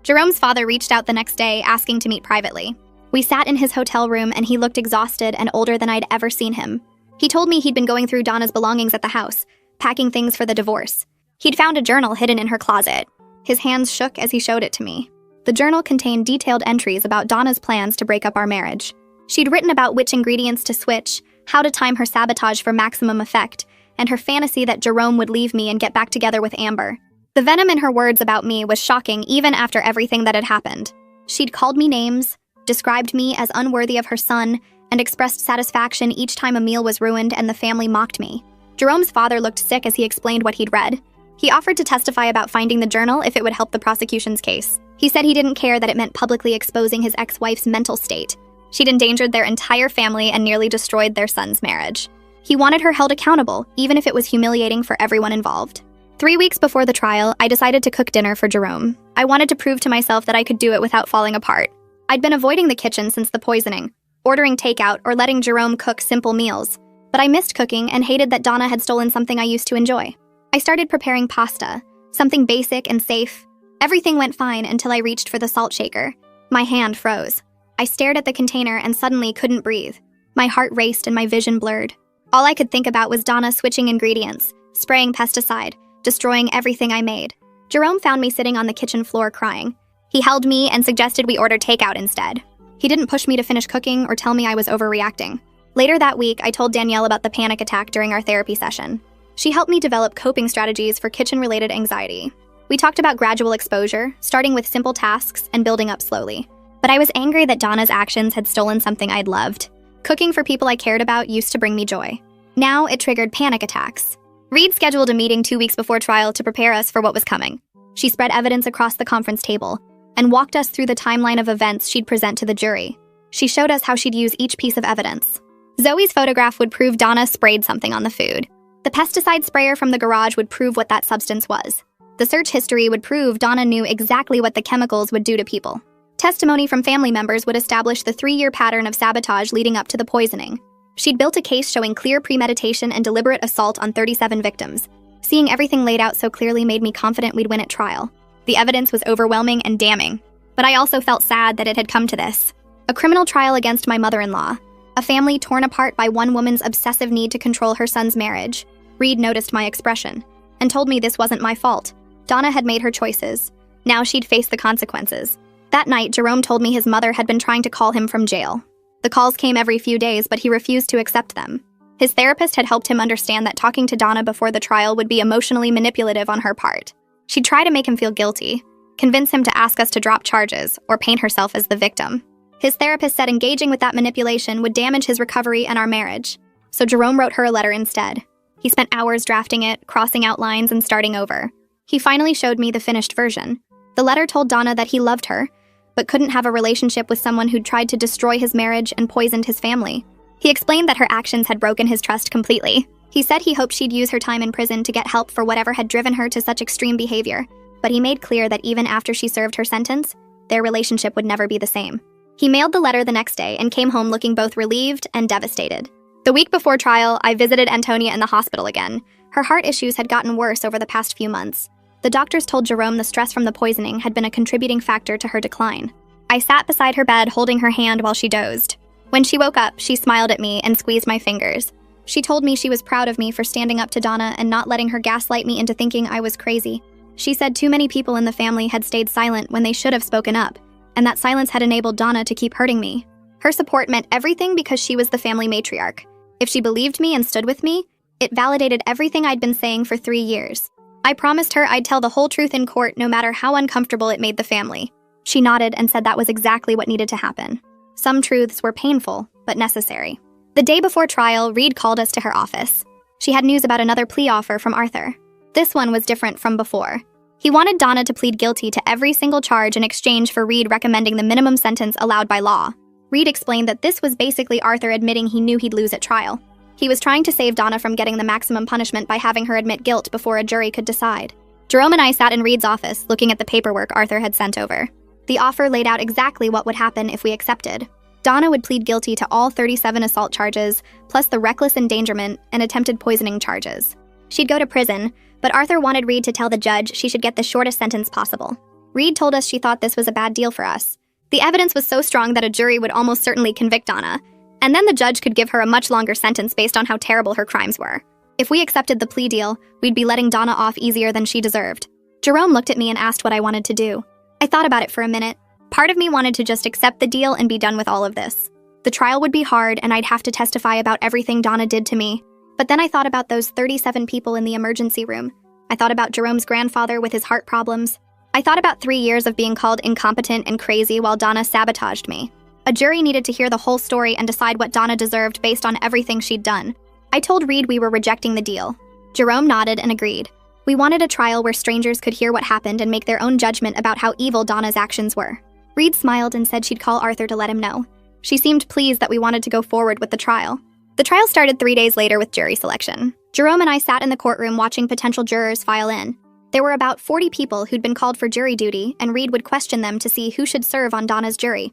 Jerome's father reached out the next day asking to meet privately. We sat in his hotel room and he looked exhausted and older than I'd ever seen him. He told me he'd been going through Donna's belongings at the house, packing things for the divorce. He'd found a journal hidden in her closet. His hands shook as he showed it to me. The journal contained detailed entries about Donna's plans to break up our marriage. She'd written about which ingredients to switch, how to time her sabotage for maximum effect, and her fantasy that Jerome would leave me and get back together with Amber. The venom in her words about me was shocking even after everything that had happened. She'd called me names, described me as unworthy of her son, and expressed satisfaction each time a meal was ruined and the family mocked me. Jerome's father looked sick as he explained what he'd read. He offered to testify about finding the journal if it would help the prosecution's case. He said he didn't care that it meant publicly exposing his ex-wife's mental state. She'd endangered their entire family and nearly destroyed their son's marriage. He wanted her held accountable, even if it was humiliating for everyone involved. 3 weeks before the trial, I decided to cook dinner for Jerome. I wanted to prove to myself that I could do it without falling apart. I'd been avoiding the kitchen since the poisoning, ordering takeout or letting Jerome cook simple meals. But I missed cooking and hated that Donna had stolen something I used to enjoy. I started preparing pasta, something basic and safe. Everything went fine until I reached for the salt shaker. My hand froze. I stared at the container and suddenly couldn't breathe. My heart raced and my vision blurred. All I could think about was Donna switching ingredients, spraying pesticide, destroying everything I made. Jerome found me sitting on the kitchen floor crying. He held me and suggested we order takeout instead. He didn't push me to finish cooking or tell me I was overreacting. Later that week, I told Danielle about the panic attack during our therapy session. She helped me develop coping strategies for kitchen-related anxiety. We talked about gradual exposure, starting with simple tasks and building up slowly. But I was angry that Donna's actions had stolen something I'd loved. Cooking for people I cared about used to bring me joy. Now it triggered panic attacks. Reed scheduled a meeting 2 weeks before trial to prepare us for what was coming. She spread evidence across the conference table and walked us through the timeline of events she'd present to the jury. She showed us how she'd use each piece of evidence. Zoe's photograph would prove Donna sprayed something on the food. The pesticide sprayer from the garage would prove what that substance was. The search history would prove Donna knew exactly what the chemicals would do to people. Testimony from family members would establish the 3-year pattern of sabotage leading up to the poisoning. She'd built a case showing clear premeditation and deliberate assault on 37 victims. Seeing everything laid out so clearly made me confident we'd win at trial. The evidence was overwhelming and damning, but I also felt sad that it had come to this. A criminal trial against my mother-in-law. A family torn apart by one woman's obsessive need to control her son's marriage. Reed noticed my expression and told me this wasn't my fault. Donna had made her choices. Now she'd face the consequences. That night, Jerome told me his mother had been trying to call him from jail. The calls came every few days, but he refused to accept them. His therapist had helped him understand that talking to Donna before the trial would be emotionally manipulative on her part. She'd try to make him feel guilty, convince him to ask us to drop charges, or paint herself as the victim. His therapist said engaging with that manipulation would damage his recovery and our marriage. So Jerome wrote her a letter instead. He spent hours drafting it, crossing out lines, and starting over. He finally showed me the finished version. The letter told Donna that he loved her, but couldn't have a relationship with someone who'd tried to destroy his marriage and poisoned his family. He explained that her actions had broken his trust completely. He said he hoped she'd use her time in prison to get help for whatever had driven her to such extreme behavior, but he made clear that even after she served her sentence, their relationship would never be the same. He mailed the letter the next day and came home looking both relieved and devastated. The week before trial, I visited Antonia in the hospital again. Her heart issues had gotten worse over the past few months. The doctors told Jerome the stress from the poisoning had been a contributing factor to her decline. I sat beside her bed holding her hand while she dozed. When she woke up, she smiled at me and squeezed my fingers. She told me she was proud of me for standing up to Donna and not letting her gaslight me into thinking I was crazy. She said too many people in the family had stayed silent when they should have spoken up, and that silence had enabled Donna to keep hurting me. Her support meant everything because she was the family matriarch. If she believed me and stood with me, it validated everything I'd been saying for 3 years. I promised her I'd tell the whole truth in court no matter how uncomfortable it made the family. She nodded and said that was exactly what needed to happen. Some truths were painful, but necessary. The day before trial, Reed called us to her office. She had news about another plea offer from Arthur. This one was different from before. He wanted Donna to plead guilty to every single charge in exchange for Reed recommending the minimum sentence allowed by law. Reed explained that this was basically Arthur admitting he knew he'd lose at trial. He was trying to save Donna from getting the maximum punishment by having her admit guilt before a jury could decide. Jerome and I sat in Reed's office looking at the paperwork Arthur had sent over. The offer laid out exactly what would happen if we accepted. Donna would plead guilty to all 37 assault charges, plus the reckless endangerment and attempted poisoning charges. She'd go to prison, but Arthur wanted Reed to tell the judge she should get the shortest sentence possible. Reed told us she thought this was a bad deal for us. The evidence was so strong that a jury would almost certainly convict Donna, and then the judge could give her a much longer sentence based on how terrible her crimes were. If we accepted the plea deal, we'd be letting Donna off easier than she deserved. Jerome looked at me and asked what I wanted to do. I thought about it for a minute. Part of me wanted to just accept the deal and be done with all of this. The trial would be hard and I'd have to testify about everything Donna did to me. But then I thought about those 37 people in the emergency room. I thought about Jerome's grandfather with his heart problems. I thought about 3 years of being called incompetent and crazy while Donna sabotaged me. A jury needed to hear the whole story and decide what Donna deserved based on everything she'd done. I told Reed we were rejecting the deal. Jerome nodded and agreed. We wanted a trial where strangers could hear what happened and make their own judgment about how evil Donna's actions were. Reed smiled and said she'd call Arthur to let him know. She seemed pleased that we wanted to go forward with the trial. The trial started 3 days later with jury selection. Jerome and I sat in the courtroom watching potential jurors file in. There were about 40 people who'd been called for jury duty, and Reed would question them to see who should serve on Donna's jury.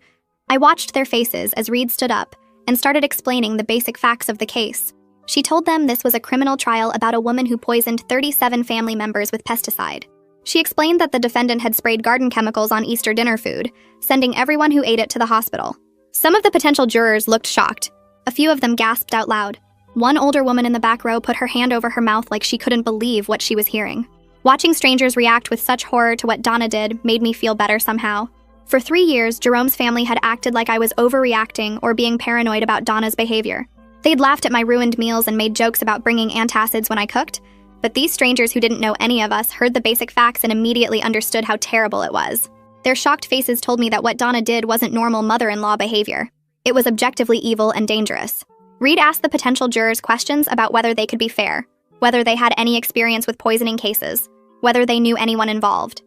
I watched their faces as Reed stood up and started explaining the basic facts of the case. She told them this was a criminal trial about a woman who poisoned 37 family members with pesticide. She explained that the defendant had sprayed garden chemicals on Easter dinner food, sending everyone who ate it to the hospital. Some of the potential jurors looked shocked. A few of them gasped out loud. One older woman in the back row put her hand over her mouth like she couldn't believe what she was hearing. Watching strangers react with such horror to what Donna did made me feel better somehow. For 3 years, Jerome's family had acted like I was overreacting or being paranoid about Donna's behavior. They'd laughed at my ruined meals and made jokes about bringing antacids when I cooked, but these strangers who didn't know any of us heard the basic facts and immediately understood how terrible it was. Their shocked faces told me that what Donna did wasn't normal mother-in-law behavior. It was objectively evil and dangerous. Reed asked the potential jurors questions about whether they could be fair, whether they had any experience with poisoning cases, whether they knew anyone involved.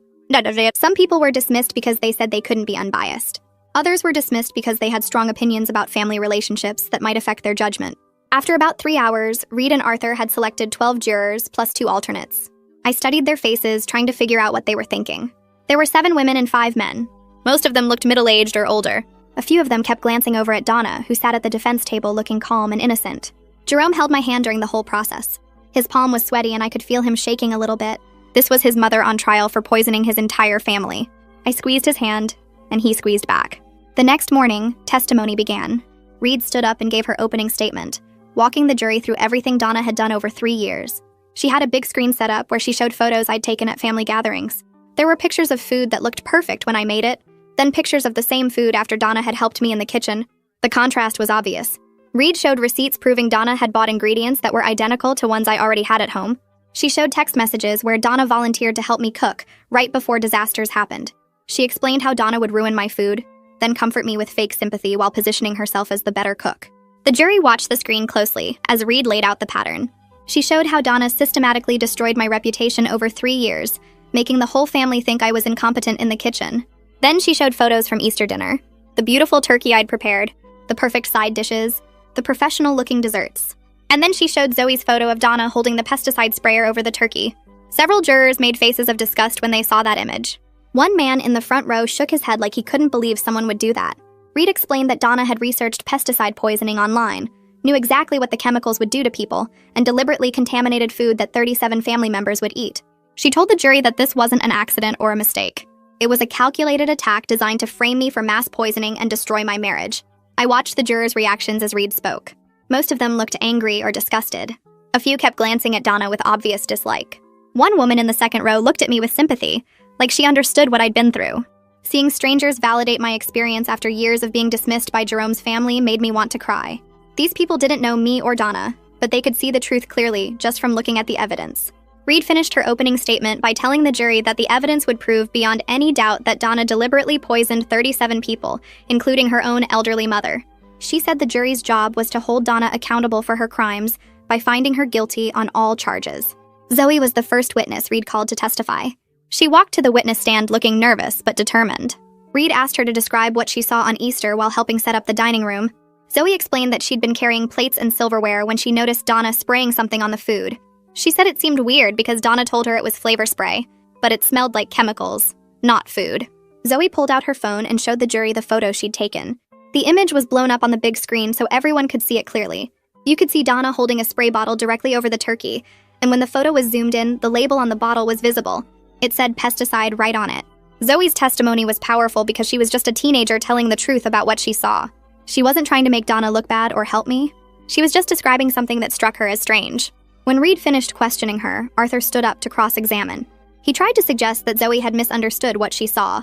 Some people were dismissed because they said they couldn't be unbiased. Others were dismissed because they had strong opinions about family relationships that might affect their judgment. After about 3 hours, Reed and Arthur had selected 12 jurors plus 2 alternates. I studied their faces, trying to figure out what they were thinking. There were 7 women and 5 men. Most of them looked middle-aged or older. A few of them kept glancing over at Donna, who sat at the defense table looking calm and innocent. Jerome held my hand during the whole process. His palm was sweaty and I could feel him shaking a little bit. This was his mother on trial for poisoning his entire family. I squeezed his hand, and he squeezed back. The next morning, testimony began. Reed stood up and gave her opening statement, walking the jury through everything Donna had done over 3 years. She had a big screen set up where she showed photos I'd taken at family gatherings. There were pictures of food that looked perfect when I made it, then pictures of the same food after Donna had helped me in the kitchen. The contrast was obvious. Reed showed receipts proving Donna had bought ingredients that were identical to ones I already had at home. She showed text messages where Donna volunteered to help me cook right before disasters happened. She explained how Donna would ruin my food, then comfort me with fake sympathy while positioning herself as the better cook. The jury watched the screen closely as Reed laid out the pattern. She showed how Donna systematically destroyed my reputation over 3 years, making the whole family think I was incompetent in the kitchen. Then she showed photos from Easter dinner. The beautiful turkey I'd prepared, the perfect side dishes, the professional-looking desserts. And then she showed Zoe's photo of Donna holding the pesticide sprayer over the turkey. Several jurors made faces of disgust when they saw that image. One man in the front row shook his head like he couldn't believe someone would do that. Reed explained that Donna had researched pesticide poisoning online, knew exactly what the chemicals would do to people, and deliberately contaminated food that 37 family members would eat. She told the jury that this wasn't an accident or a mistake. It was a calculated attack designed to frame me for mass poisoning and destroy my marriage. I watched the jurors' reactions as Reed spoke. Most of them looked angry or disgusted. A few kept glancing at Donna with obvious dislike. One woman in the second row looked at me with sympathy, like she understood what I'd been through. Seeing strangers validate my experience after years of being dismissed by Jerome's family made me want to cry. These people didn't know me or Donna, but they could see the truth clearly just from looking at the evidence. Reed finished her opening statement by telling the jury that the evidence would prove beyond any doubt that Donna deliberately poisoned 37 people, including her own elderly mother. She said the jury's job was to hold Donna accountable for her crimes by finding her guilty on all charges. Zoe was the first witness Reed called to testify. She walked to the witness stand looking nervous but determined. Reed asked her to describe what she saw on Easter while helping set up the dining room. Zoe explained that she'd been carrying plates and silverware when she noticed Donna spraying something on the food. She said it seemed weird because Donna told her it was flavor spray, but it smelled like chemicals, not food. Zoe pulled out her phone and showed the jury the photo she'd taken. The image was blown up on the big screen so everyone could see it clearly. You could see Donna holding a spray bottle directly over the turkey, and when the photo was zoomed in, the label on the bottle was visible. It said pesticide right on it. Zoe's testimony was powerful because she was just a teenager telling the truth about what she saw. She wasn't trying to make Donna look bad or help me. She was just describing something that struck her as strange. When Reed finished questioning her, Arthur stood up to cross-examine. He tried to suggest that Zoe had misunderstood what she saw,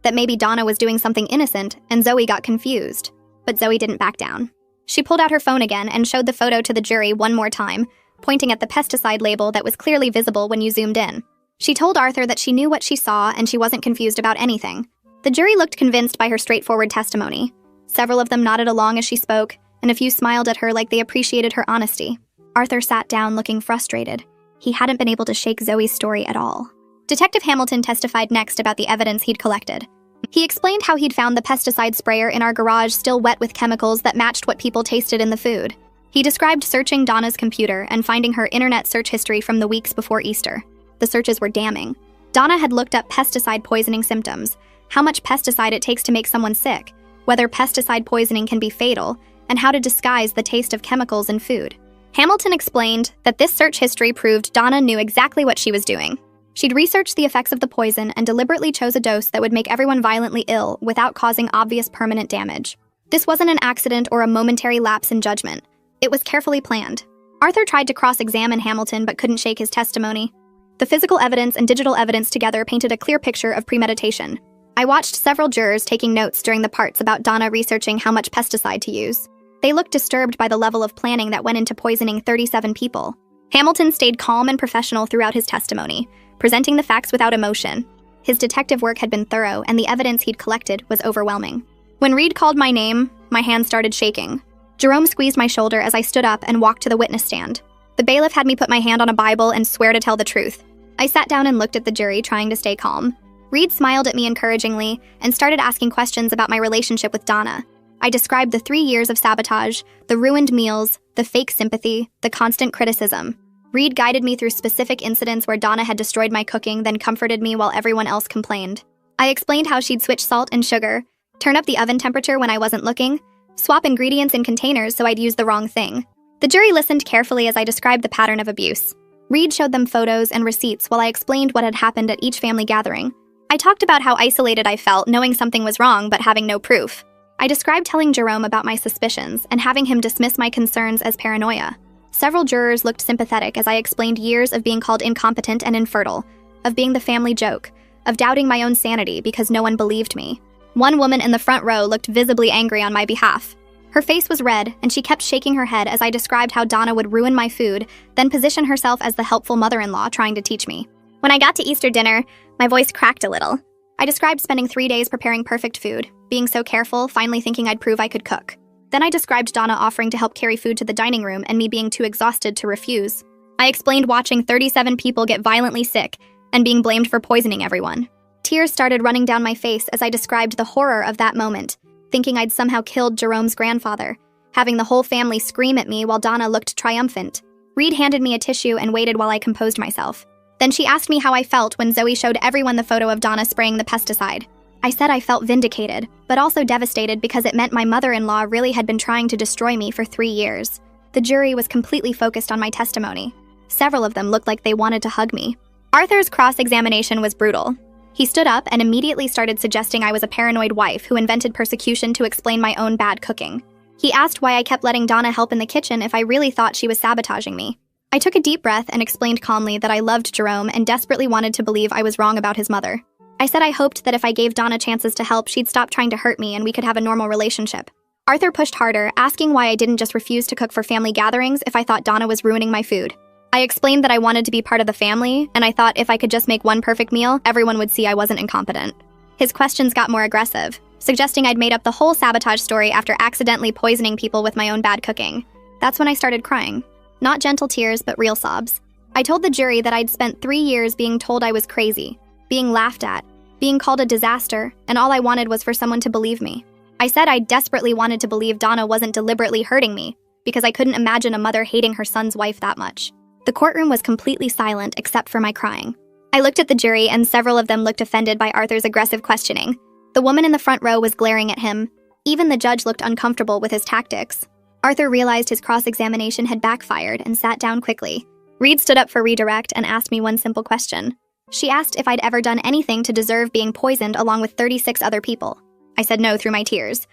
that maybe Donna was doing something innocent and Zoe got confused. But Zoe didn't back down. She pulled out her phone again and showed the photo to the jury one more time, pointing at the pesticide label that was clearly visible when you zoomed in. She told Arthur that she knew what she saw and she wasn't confused about anything. The jury looked convinced by her straightforward testimony. Several of them nodded along as she spoke, and a few smiled at her like they appreciated her honesty. Arthur sat down looking frustrated. He hadn't been able to shake Zoe's story at all. Detective Hamilton testified next about the evidence he'd collected. He explained how he'd found the pesticide sprayer in our garage still wet with chemicals that matched what people tasted in the food. He described searching Donna's computer and finding her internet search history from the weeks before Easter. The searches were damning. Donna had looked up pesticide poisoning symptoms, how much pesticide it takes to make someone sick, whether pesticide poisoning can be fatal, and how to disguise the taste of chemicals in food. Hamilton explained that this search history proved Donna knew exactly what she was doing. She'd researched the effects of the poison and deliberately chose a dose that would make everyone violently ill without causing obvious permanent damage. This wasn't an accident or a momentary lapse in judgment. It was carefully planned. Arthur tried to cross-examine Hamilton but couldn't shake his testimony. The physical evidence and digital evidence together painted a clear picture of premeditation. I watched several jurors taking notes during the parts about Donna researching how much pesticide to use. They looked disturbed by the level of planning that went into poisoning 37 people. Hamilton stayed calm and professional throughout his testimony, presenting the facts without emotion. His detective work had been thorough, and the evidence he'd collected was overwhelming. When Reed called my name, my hand started shaking. Jerome squeezed my shoulder as I stood up and walked to the witness stand. The bailiff had me put my hand on a Bible and swear to tell the truth. I sat down and looked at the jury, trying to stay calm. Reed smiled at me encouragingly and started asking questions about my relationship with Donna. I described the 3 years of sabotage, the ruined meals, the fake sympathy, the constant criticism. Reed guided me through specific incidents where Donna had destroyed my cooking, then comforted me while everyone else complained. I explained how she'd switch salt and sugar, turn up the oven temperature when I wasn't looking, swap ingredients in containers so I'd use the wrong thing. The jury listened carefully as I described the pattern of abuse. Reed showed them photos and receipts while I explained what had happened at each family gathering. I talked about how isolated I felt, knowing something was wrong but having no proof. I described telling Jerome about my suspicions and having him dismiss my concerns as paranoia. Several jurors looked sympathetic as I explained years of being called incompetent and infertile, of being the family joke, of doubting my own sanity because no one believed me. One woman in the front row looked visibly angry on my behalf. Her face was red, and she kept shaking her head as I described how Donna would ruin my food, then position herself as the helpful mother-in-law trying to teach me. When I got to Easter dinner, my voice cracked a little. I described spending 3 days preparing perfect food, being so careful, finally thinking I'd prove I could cook. Then I described Donna offering to help carry food to the dining room and me being too exhausted to refuse. I explained watching 37 people get violently sick and being blamed for poisoning everyone. Tears started running down my face as I described the horror of that moment, thinking I'd somehow killed Jerome's grandfather, having the whole family scream at me while Donna looked triumphant. Reed handed me a tissue and waited while I composed myself. Then she asked me how I felt when Zoe showed everyone the photo of Donna spraying the pesticide. I said I felt vindicated, but also devastated because it meant my mother-in-law really had been trying to destroy me for 3 years. The jury was completely focused on my testimony. Several of them looked like they wanted to hug me. Arthur's cross-examination was brutal. He stood up and immediately started suggesting I was a paranoid wife who invented persecution to explain my own bad cooking. He asked why I kept letting Donna help in the kitchen if I really thought she was sabotaging me. I took a deep breath and explained calmly that I loved Jerome and desperately wanted to believe I was wrong about his mother. I said I hoped that if I gave Donna chances to help, she'd stop trying to hurt me and we could have a normal relationship. Arthur pushed harder, asking why I didn't just refuse to cook for family gatherings if I thought Donna was ruining my food. I explained that I wanted to be part of the family, and I thought if I could just make one perfect meal, everyone would see I wasn't incompetent. His questions got more aggressive, suggesting I'd made up the whole sabotage story after accidentally poisoning people with my own bad cooking. That's when I started crying. Not gentle tears, but real sobs. I told the jury that I'd spent 3 years being told I was crazy, being laughed at, being called a disaster, and all I wanted was for someone to believe me. I said I desperately wanted to believe Donna wasn't deliberately hurting me, because I couldn't imagine a mother hating her son's wife that much. The courtroom was completely silent except for my crying. I looked at the jury and several of them looked offended by Arthur's aggressive questioning. The woman in the front row was glaring at him. Even the judge looked uncomfortable with his tactics. Arthur realized his cross-examination had backfired and sat down quickly. Reed stood up for redirect and asked me one simple question. She asked if I'd ever done anything to deserve being poisoned along with 36 other people. I said no through my tears.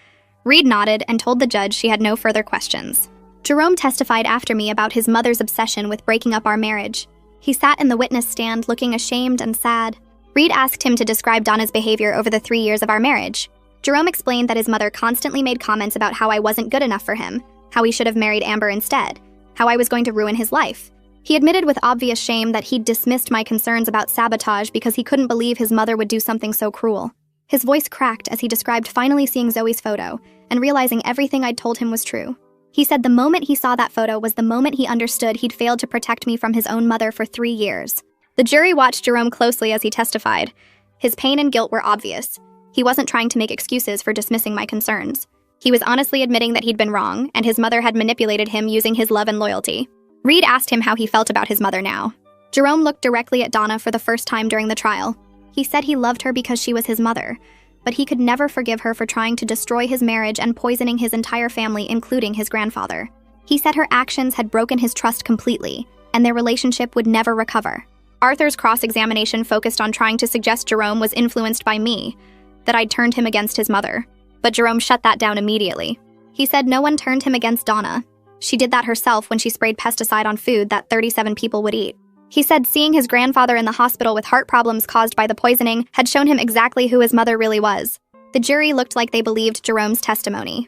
Reed nodded and told the judge she had no further questions. Jerome testified after me about his mother's obsession with breaking up our marriage. He sat in the witness stand looking ashamed and sad. Reed asked him to describe Donna's behavior over the 3 years of our marriage. Jerome explained that his mother constantly made comments about how I wasn't good enough for him, how he should have married Amber instead, how I was going to ruin his life. He admitted with obvious shame that he'd dismissed my concerns about sabotage because he couldn't believe his mother would do something so cruel. His voice cracked as he described finally seeing Zoe's photo and realizing everything I'd told him was true. He said the moment he saw that photo was the moment he understood he'd failed to protect me from his own mother for 3 years. The jury watched Jerome closely as he testified. His pain and guilt were obvious. He wasn't trying to make excuses for dismissing my concerns. He was honestly admitting that he'd been wrong, and his mother had manipulated him using his love and loyalty. Reed asked him how he felt about his mother now. Jerome looked directly at Donna for the first time during the trial. He said he loved her because she was his mother, but he could never forgive her for trying to destroy his marriage and poisoning his entire family, including his grandfather. He said her actions had broken his trust completely, and their relationship would never recover. Arthur's cross-examination focused on trying to suggest Jerome was influenced by me, that I'd turned him against his mother. But Jerome shut that down immediately. He said no one turned him against Donna. She did that herself when she sprayed pesticide on food that 37 people would eat. He said seeing his grandfather in the hospital with heart problems caused by the poisoning had shown him exactly who his mother really was. The jury looked like they believed Jerome's testimony.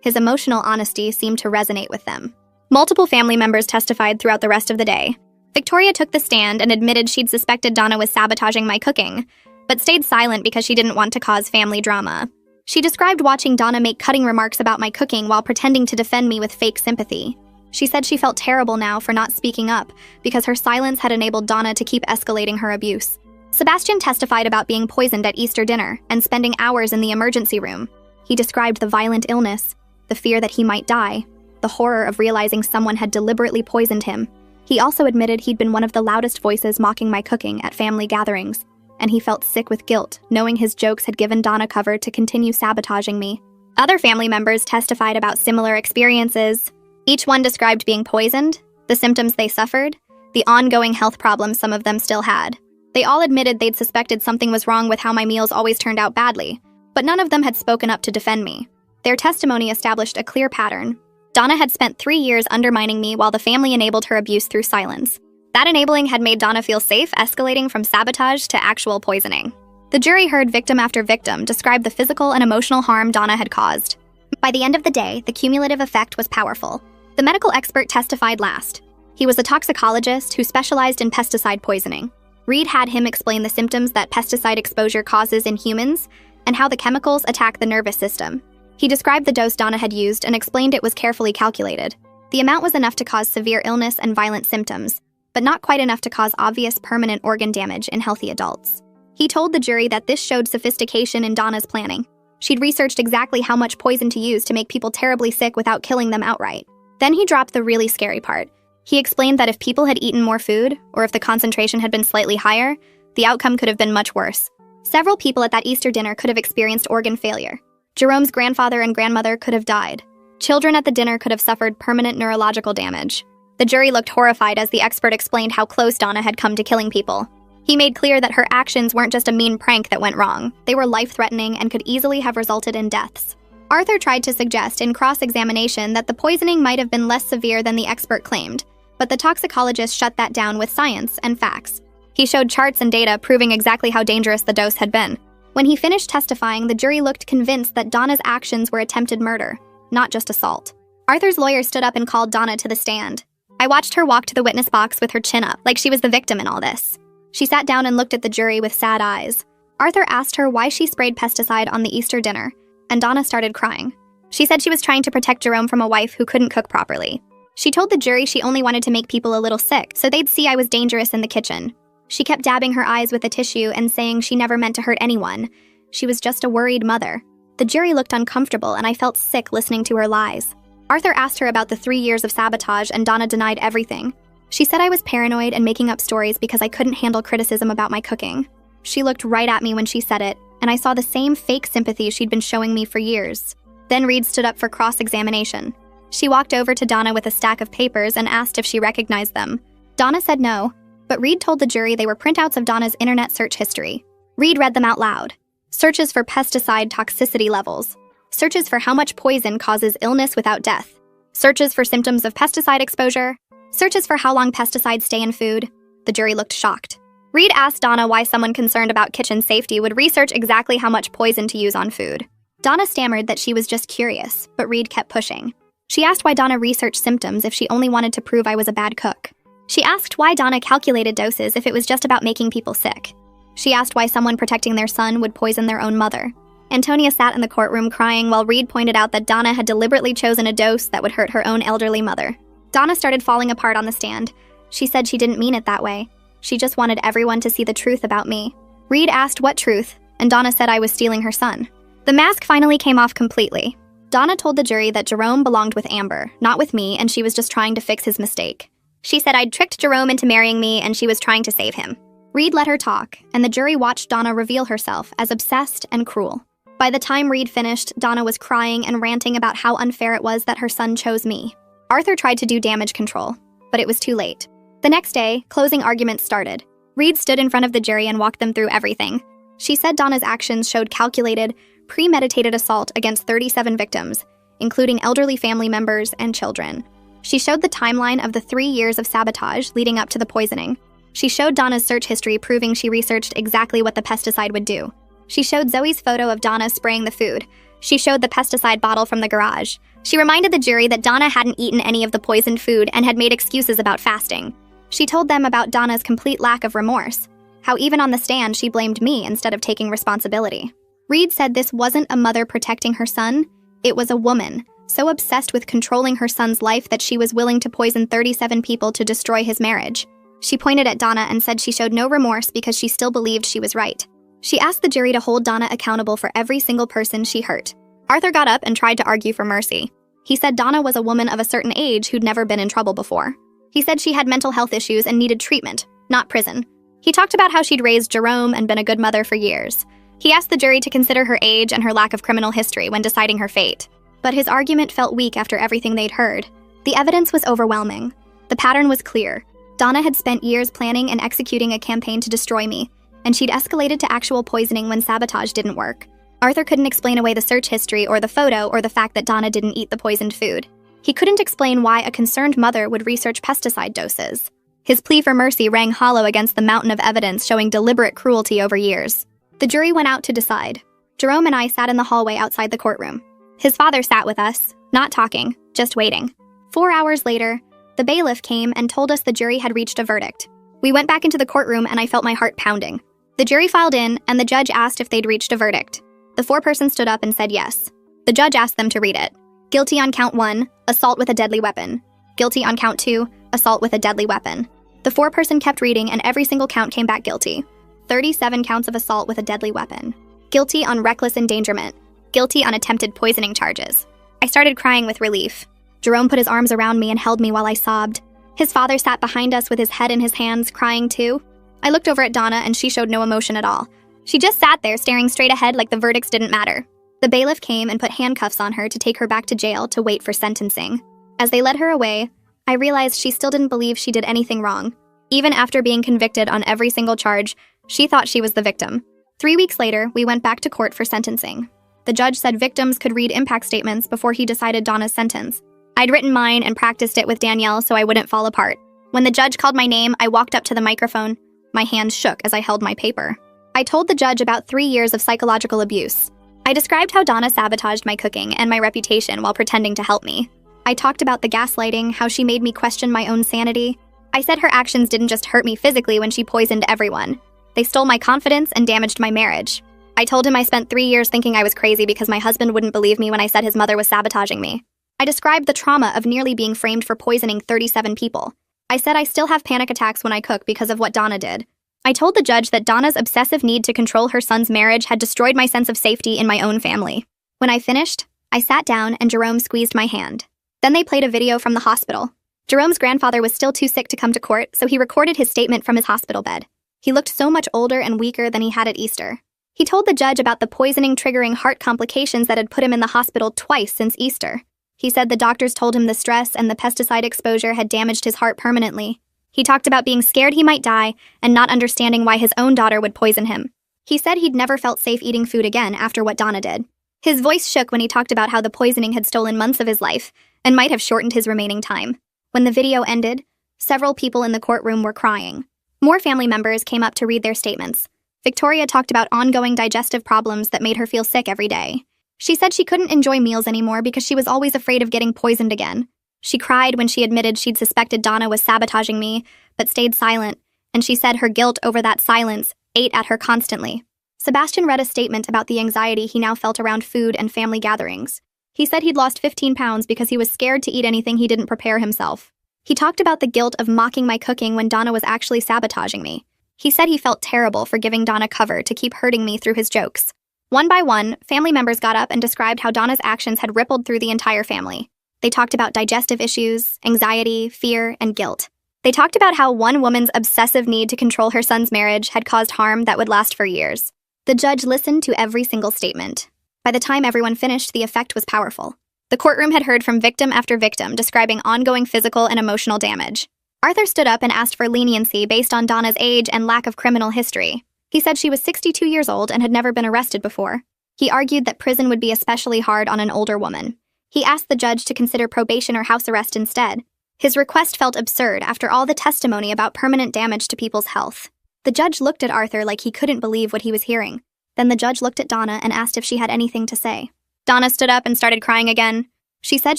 His emotional honesty seemed to resonate with them. Multiple family members testified throughout the rest of the day. Victoria took the stand and admitted she'd suspected Donna was sabotaging my cooking, but stayed silent because she didn't want to cause family drama. She described watching Donna make cutting remarks about my cooking while pretending to defend me with fake sympathy. She said she felt terrible now for not speaking up because her silence had enabled Donna to keep escalating her abuse. Sebastian testified about being poisoned at Easter dinner and spending hours in the emergency room. He described the violent illness, the fear that he might die, the horror of realizing someone had deliberately poisoned him. He also admitted he'd been one of the loudest voices mocking my cooking at family gatherings, and he felt sick with guilt, knowing his jokes had given Donna cover to continue sabotaging me. Other family members testified about similar experiences. Each one described being poisoned, the symptoms they suffered, the ongoing health problems some of them still had. They all admitted they'd suspected something was wrong with how my meals always turned out badly, but none of them had spoken up to defend me. Their testimony established a clear pattern. Donna had spent 3 years undermining me while the family enabled her abuse through silence. That enabling had made Donna feel safe, escalating from sabotage to actual poisoning. The jury heard victim after victim describe the physical and emotional harm Donna had caused. By the end of the day, the cumulative effect was powerful. The medical expert testified last. He was a toxicologist who specialized in pesticide poisoning. Reed had him explain the symptoms that pesticide exposure causes in humans and how the chemicals attack the nervous system. He described the dose Donna had used and explained it was carefully calculated. The amount was enough to cause severe illness and violent symptoms, but not quite enough to cause obvious permanent organ damage in healthy adults. He told the jury that this showed sophistication in Donna's planning. She'd researched exactly how much poison to use to make people terribly sick without killing them outright. Then he dropped the really scary part. He explained that if people had eaten more food, or if the concentration had been slightly higher, the outcome could have been much worse. Several people at that Easter dinner could have experienced organ failure. Jerome's grandfather and grandmother could have died. Children at the dinner could have suffered permanent neurological damage. The jury looked horrified as the expert explained how close Donna had come to killing people. He made clear that her actions weren't just a mean prank that went wrong. They were life-threatening and could easily have resulted in deaths. Arthur tried to suggest in cross-examination that the poisoning might have been less severe than the expert claimed, but the toxicologist shut that down with science and facts. He showed charts and data proving exactly how dangerous the dose had been. When he finished testifying, the jury looked convinced that Donna's actions were attempted murder, not just assault. Arthur's lawyer stood up and called Donna to the stand. I watched her walk to the witness box with her chin up, like she was the victim in all this. She sat down and looked at the jury with sad eyes. Arthur asked her why she sprayed pesticide on the Easter dinner, and Donna started crying. She said she was trying to protect Jerome from a wife who couldn't cook properly. She told the jury she only wanted to make people a little sick, so they'd see I was dangerous in the kitchen. She kept dabbing her eyes with a tissue and saying she never meant to hurt anyone. She was just a worried mother. The jury looked uncomfortable, and I felt sick listening to her lies. Arthur asked her about the 3 years of sabotage, and Donna denied everything. She said I was paranoid and making up stories because I couldn't handle criticism about my cooking. She looked right at me when she said it, and I saw the same fake sympathy she'd been showing me for years. Then Reed stood up for cross-examination. She walked over to Donna with a stack of papers and asked if she recognized them. Donna said no, but Reed told the jury they were printouts of Donna's internet search history. Reed read them out loud. Searches for pesticide toxicity levels. Searches for how much poison causes illness without death. Searches for symptoms of pesticide exposure. Searches for how long pesticides stay in food. The jury looked shocked. Reed asked Donna why someone concerned about kitchen safety would research exactly how much poison to use on food. Donna stammered that she was just curious, but Reed kept pushing. She asked why Donna researched symptoms if she only wanted to prove I was a bad cook. She asked why Donna calculated doses if it was just about making people sick. She asked why someone protecting their son would poison their own mother. Antonia sat in the courtroom crying while Reed pointed out that Donna had deliberately chosen a dose that would hurt her own elderly mother. Donna started falling apart on the stand. She said she didn't mean it that way. She just wanted everyone to see the truth about me. Reed asked what truth, and Donna said I was stealing her son. The mask finally came off completely. Donna told the jury that Jerome belonged with Amber, not with me, and she was just trying to fix his mistake. She said I'd tricked Jerome into marrying me and she was trying to save him. Reed let her talk, and the jury watched Donna reveal herself as obsessed and cruel. By the time Reed finished, Donna was crying and ranting about how unfair it was that her son chose me. Arthur tried to do damage control, but it was too late. The next day, closing arguments started. Reed stood in front of the jury and walked them through everything. She said Donna's actions showed calculated, premeditated assault against 37 victims, including elderly family members and children. She showed the timeline of the 3 years of sabotage leading up to the poisoning. She showed Donna's search history proving she researched exactly what the pesticide would do. She showed Zoe's photo of Donna spraying the food. She showed the pesticide bottle from the garage. She reminded the jury that Donna hadn't eaten any of the poisoned food and had made excuses about fasting. She told them about Donna's complete lack of remorse, how even on the stand she blamed me instead of taking responsibility. Reed said this wasn't a mother protecting her son, it was a woman, so obsessed with controlling her son's life that she was willing to poison 37 people to destroy his marriage. She pointed at Donna and said she showed no remorse because she still believed she was right. She asked the jury to hold Donna accountable for every single person she hurt. Arthur got up and tried to argue for mercy. He said Donna was a woman of a certain age who'd never been in trouble before. He said she had mental health issues and needed treatment, not prison. He talked about how she'd raised Jerome and been a good mother for years. He asked the jury to consider her age and her lack of criminal history when deciding her fate. But his argument felt weak after everything they'd heard. The evidence was overwhelming. The pattern was clear. Donna had spent years planning and executing a campaign to destroy me, and she'd escalated to actual poisoning when sabotage didn't work. Arthur couldn't explain away the search history or the photo or the fact that Donna didn't eat the poisoned food. He couldn't explain why a concerned mother would research pesticide doses. His plea for mercy rang hollow against the mountain of evidence showing deliberate cruelty over years. The jury went out to decide. Jerome and I sat in the hallway outside the courtroom. His father sat with us, not talking, just waiting. 4 hours later, the bailiff came and told us the jury had reached a verdict. We went back into the courtroom and I felt my heart pounding. The jury filed in and the judge asked if they'd reached a verdict. The 4-person stood up and said yes. The judge asked them to read it. Guilty on count 1, assault with a deadly weapon. Guilty on count 2, assault with a deadly weapon. The foreperson kept reading, and every single count came back guilty. 37 counts of assault with a deadly weapon. Guilty on reckless endangerment. Guilty on attempted poisoning charges. I started crying with relief. Jerome put his arms around me and held me while I sobbed. His father sat behind us with his head in his hands, crying too. I looked over at Donna, and she showed no emotion at all. She just sat there staring straight ahead like the verdicts didn't matter. The bailiff came and put handcuffs on her to take her back to jail to wait for sentencing. As they led her away, I realized she still didn't believe she did anything wrong. Even after being convicted on every single charge, she thought she was the victim. 3 weeks later, we went back to court for sentencing. The judge said victims could read impact statements before he decided Donna's sentence. I'd written mine and practiced it with Danielle so I wouldn't fall apart. When the judge called my name, I walked up to the microphone. My hands shook as I held my paper. I told the judge about 3 years of psychological abuse. I described how Donna sabotaged my cooking and my reputation while pretending to help me. I talked about the gaslighting, how she made me question my own sanity. I said her actions didn't just hurt me physically when she poisoned everyone. They stole my confidence and damaged my marriage. I told him I spent 3 years thinking I was crazy because my husband wouldn't believe me when I said his mother was sabotaging me. I described the trauma of nearly being framed for poisoning 37 people. I said I still have panic attacks when I cook because of what Donna did. I told the judge that Donna's obsessive need to control her son's marriage had destroyed my sense of safety in my own family. When I finished, I sat down and Jerome squeezed my hand. Then they played a video from the hospital. Jerome's grandfather was still too sick to come to court, so he recorded his statement from his hospital bed. He looked so much older and weaker than he had at Easter. He told the judge about the poisoning triggering heart complications that had put him in the hospital twice since Easter. He said the doctors told him the stress and the pesticide exposure had damaged his heart permanently. He talked about being scared he might die and not understanding why his own daughter would poison him. He said he'd never felt safe eating food again after what Donna did. His voice shook when he talked about how the poisoning had stolen months of his life and might have shortened his remaining time. When the video ended, several people in the courtroom were crying. More family members came up to read their statements. Victoria talked about ongoing digestive problems that made her feel sick every day. She said she couldn't enjoy meals anymore because she was always afraid of getting poisoned again. She cried when she admitted she'd suspected Donna was sabotaging me, but stayed silent, and she said her guilt over that silence ate at her constantly. Sebastian read a statement about the anxiety he now felt around food and family gatherings. He said he'd lost 15 pounds because he was scared to eat anything he didn't prepare himself. He talked about the guilt of mocking my cooking when Donna was actually sabotaging me. He said he felt terrible for giving Donna cover to keep hurting me through his jokes. One by one, family members got up and described how Donna's actions had rippled through the entire family. They talked about digestive issues, anxiety, fear, and guilt. They talked about how one woman's obsessive need to control her son's marriage had caused harm that would last for years. The judge listened to every single statement. By the time everyone finished, the effect was powerful. The courtroom had heard from victim after victim describing ongoing physical and emotional damage. Arthur stood up and asked for leniency based on Donna's age and lack of criminal history. He said she was 62 years old and had never been arrested before. He argued that prison would be especially hard on an older woman. He asked the judge to consider probation or house arrest instead. His request felt absurd after all the testimony about permanent damage to people's health. The judge looked at Arthur like he couldn't believe what he was hearing. Then the judge looked at Donna and asked if she had anything to say. Donna stood up and started crying again. She said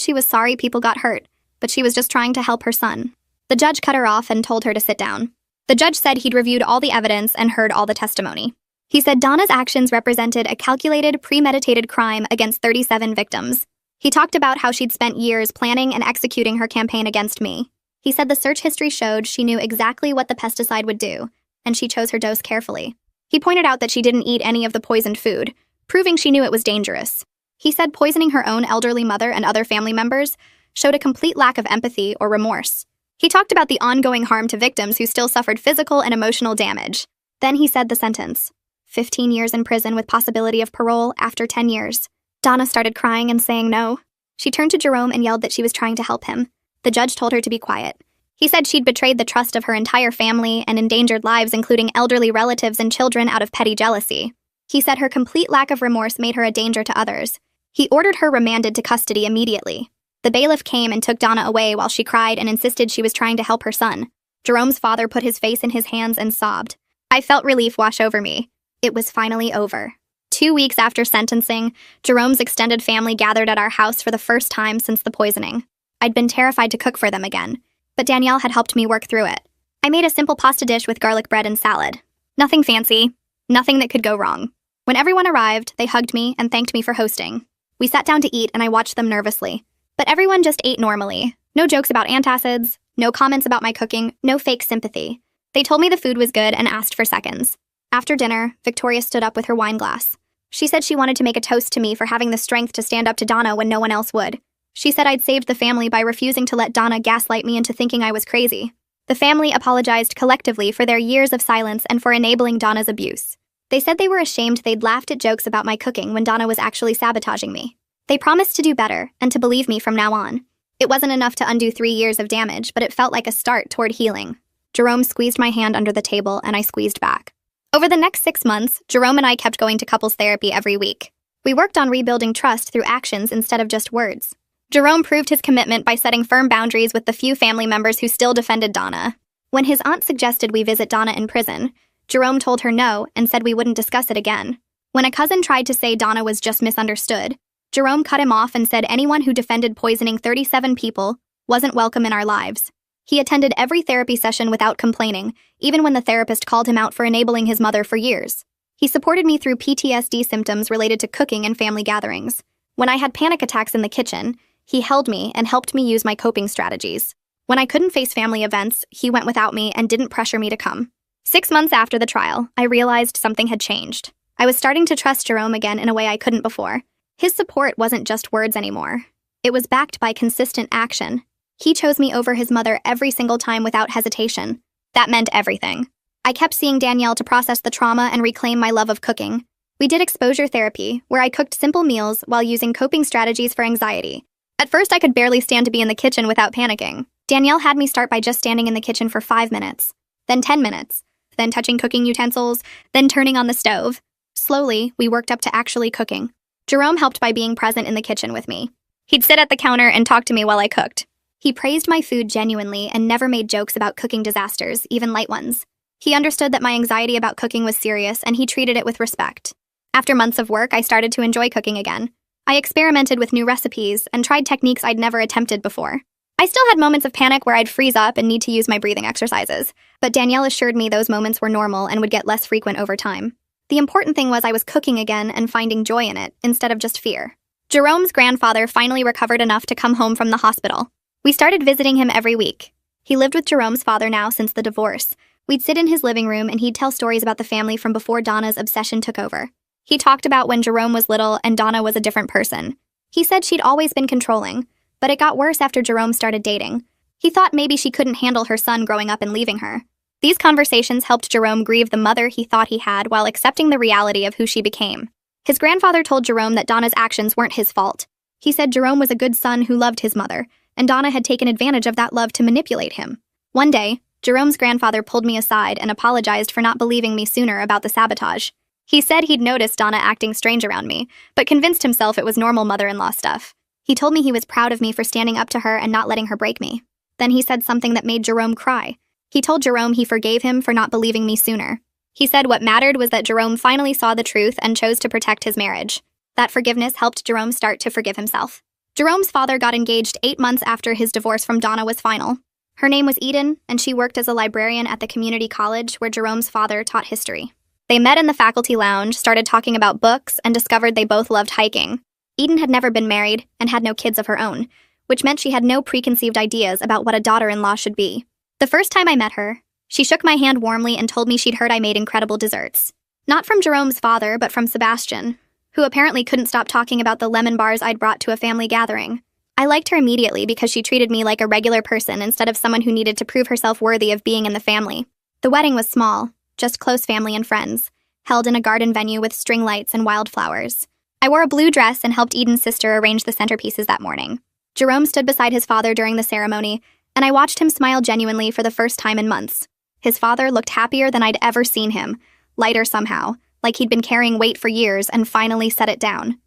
she was sorry people got hurt, but she was just trying to help her son. The judge cut her off and told her to sit down. The judge said he'd reviewed all the evidence and heard all the testimony. He said Donna's actions represented a calculated, premeditated crime against 37 victims. He talked about how she'd spent years planning and executing her campaign against me. He said the search history showed she knew exactly what the pesticide would do, and she chose her dose carefully. He pointed out that she didn't eat any of the poisoned food, proving she knew it was dangerous. He said poisoning her own elderly mother and other family members showed a complete lack of empathy or remorse. He talked about the ongoing harm to victims who still suffered physical and emotional damage. Then he said the sentence: 15 years in prison with possibility of parole after 10 years. Donna started crying and saying no. She turned to Jerome and yelled that she was trying to help him. The judge told her to be quiet. He said she'd betrayed the trust of her entire family and endangered lives, including elderly relatives and children, out of petty jealousy. He said her complete lack of remorse made her a danger to others. He ordered her remanded to custody immediately. The bailiff came and took Donna away while she cried and insisted she was trying to help her son. Jerome's father put his face in his hands and sobbed. I felt relief wash over me. It was finally over. 2 weeks after sentencing, Jerome's extended family gathered at our house for the first time since the poisoning. I'd been terrified to cook for them again, but Danielle had helped me work through it. I made a simple pasta dish with garlic bread and salad. Nothing fancy, nothing that could go wrong. When everyone arrived, they hugged me and thanked me for hosting. We sat down to eat and I watched them nervously. But everyone just ate normally. No jokes about antacids, No comments about my cooking, no fake sympathy. They told me the food was good and asked for seconds. After dinner, Victoria stood up with her wine glass. She said she wanted to make a toast to me for having the strength to stand up to Donna when no one else would. She said I'd saved the family by refusing to let Donna gaslight me into thinking I was crazy. The family apologized collectively for their years of silence and for enabling Donna's abuse. They said they were ashamed they'd laughed at jokes about my cooking when Donna was actually sabotaging me. They promised to do better and to believe me from now on. It wasn't enough to undo 3 years of damage, but it felt like a start toward healing. Jerome squeezed my hand under the table, and I squeezed back. Over the next 6 months, Jerome and I kept going to couples therapy every week. We worked on rebuilding trust through actions instead of just words. Jerome proved his commitment by setting firm boundaries with the few family members who still defended Donna. When his aunt suggested we visit Donna in prison, Jerome told her no and said we wouldn't discuss it again. When a cousin tried to say Donna was just misunderstood, Jerome cut him off and said anyone who defended poisoning 37 people wasn't welcome in our lives. He attended every therapy session without complaining, even when the therapist called him out for enabling his mother for years. He supported me through PTSD symptoms related to cooking and family gatherings. When I had panic attacks in the kitchen, he held me and helped me use my coping strategies. When I couldn't face family events, he went without me and didn't pressure me to come. 6 months after the trial, I realized something had changed. I was starting to trust Jerome again in a way I couldn't before. His support wasn't just words anymore. It was backed by consistent action. He chose me over his mother every single time without hesitation. That meant everything. I kept seeing Danielle to process the trauma and reclaim my love of cooking. We did exposure therapy, where I cooked simple meals while using coping strategies for anxiety. At first, I could barely stand to be in the kitchen without panicking. Danielle had me start by just standing in the kitchen for 5 minutes, then 10 minutes, then touching cooking utensils, then turning on the stove. Slowly, we worked up to actually cooking. Jerome helped by being present in the kitchen with me. He'd sit at the counter and talk to me while I cooked. He praised my food genuinely and never made jokes about cooking disasters, even light ones. He understood that my anxiety about cooking was serious, and he treated it with respect. After months of work, I started to enjoy cooking again. I experimented with new recipes and tried techniques I'd never attempted before. I still had moments of panic where I'd freeze up and need to use my breathing exercises, but Danielle assured me those moments were normal and would get less frequent over time. The important thing was I was cooking again and finding joy in it, instead of just fear. Jerome's grandfather finally recovered enough to come home from the hospital. We started visiting him every week. He lived with Jerome's father now since the divorce. We'd sit in his living room and he'd tell stories about the family from before Donna's obsession took over. He talked about when Jerome was little and Donna was a different person. He said she'd always been controlling, but it got worse after Jerome started dating. He thought maybe she couldn't handle her son growing up and leaving her. These conversations helped Jerome grieve the mother he thought he had while accepting the reality of who she became. His grandfather told Jerome that Donna's actions weren't his fault. He said Jerome was a good son who loved his mother, and Donna had taken advantage of that love to manipulate him. One day, Jerome's grandfather pulled me aside and apologized for not believing me sooner about the sabotage. He said he'd noticed Donna acting strange around me, but convinced himself it was normal mother-in-law stuff. He told me he was proud of me for standing up to her and not letting her break me. Then he said something that made Jerome cry. He told Jerome he forgave him for not believing me sooner. He said what mattered was that Jerome finally saw the truth and chose to protect his marriage. That forgiveness helped Jerome start to forgive himself. Jerome's father got engaged 8 months after his divorce from Donna was final. Her name was Eden, and she worked as a librarian at the community college where Jerome's father taught history. They met in the faculty lounge, started talking about books, and discovered they both loved hiking. Eden had never been married and had no kids of her own, which meant she had no preconceived ideas about what a daughter-in-law should be. The first time I met her, she shook my hand warmly and told me she'd heard I made incredible desserts. Not from Jerome's father, but from Sebastian, who apparently couldn't stop talking about the lemon bars I'd brought to a family gathering. I liked her immediately because she treated me like a regular person instead of someone who needed to prove herself worthy of being in the family. The wedding was small, just close family and friends, held in a garden venue with string lights and wildflowers. I wore a blue dress and helped Eden's sister arrange the centerpieces that morning. Jerome stood beside his father during the ceremony, and I watched him smile genuinely for the first time in months. His father looked happier than I'd ever seen him, lighter somehow, like he'd been carrying weight for years and finally set it down.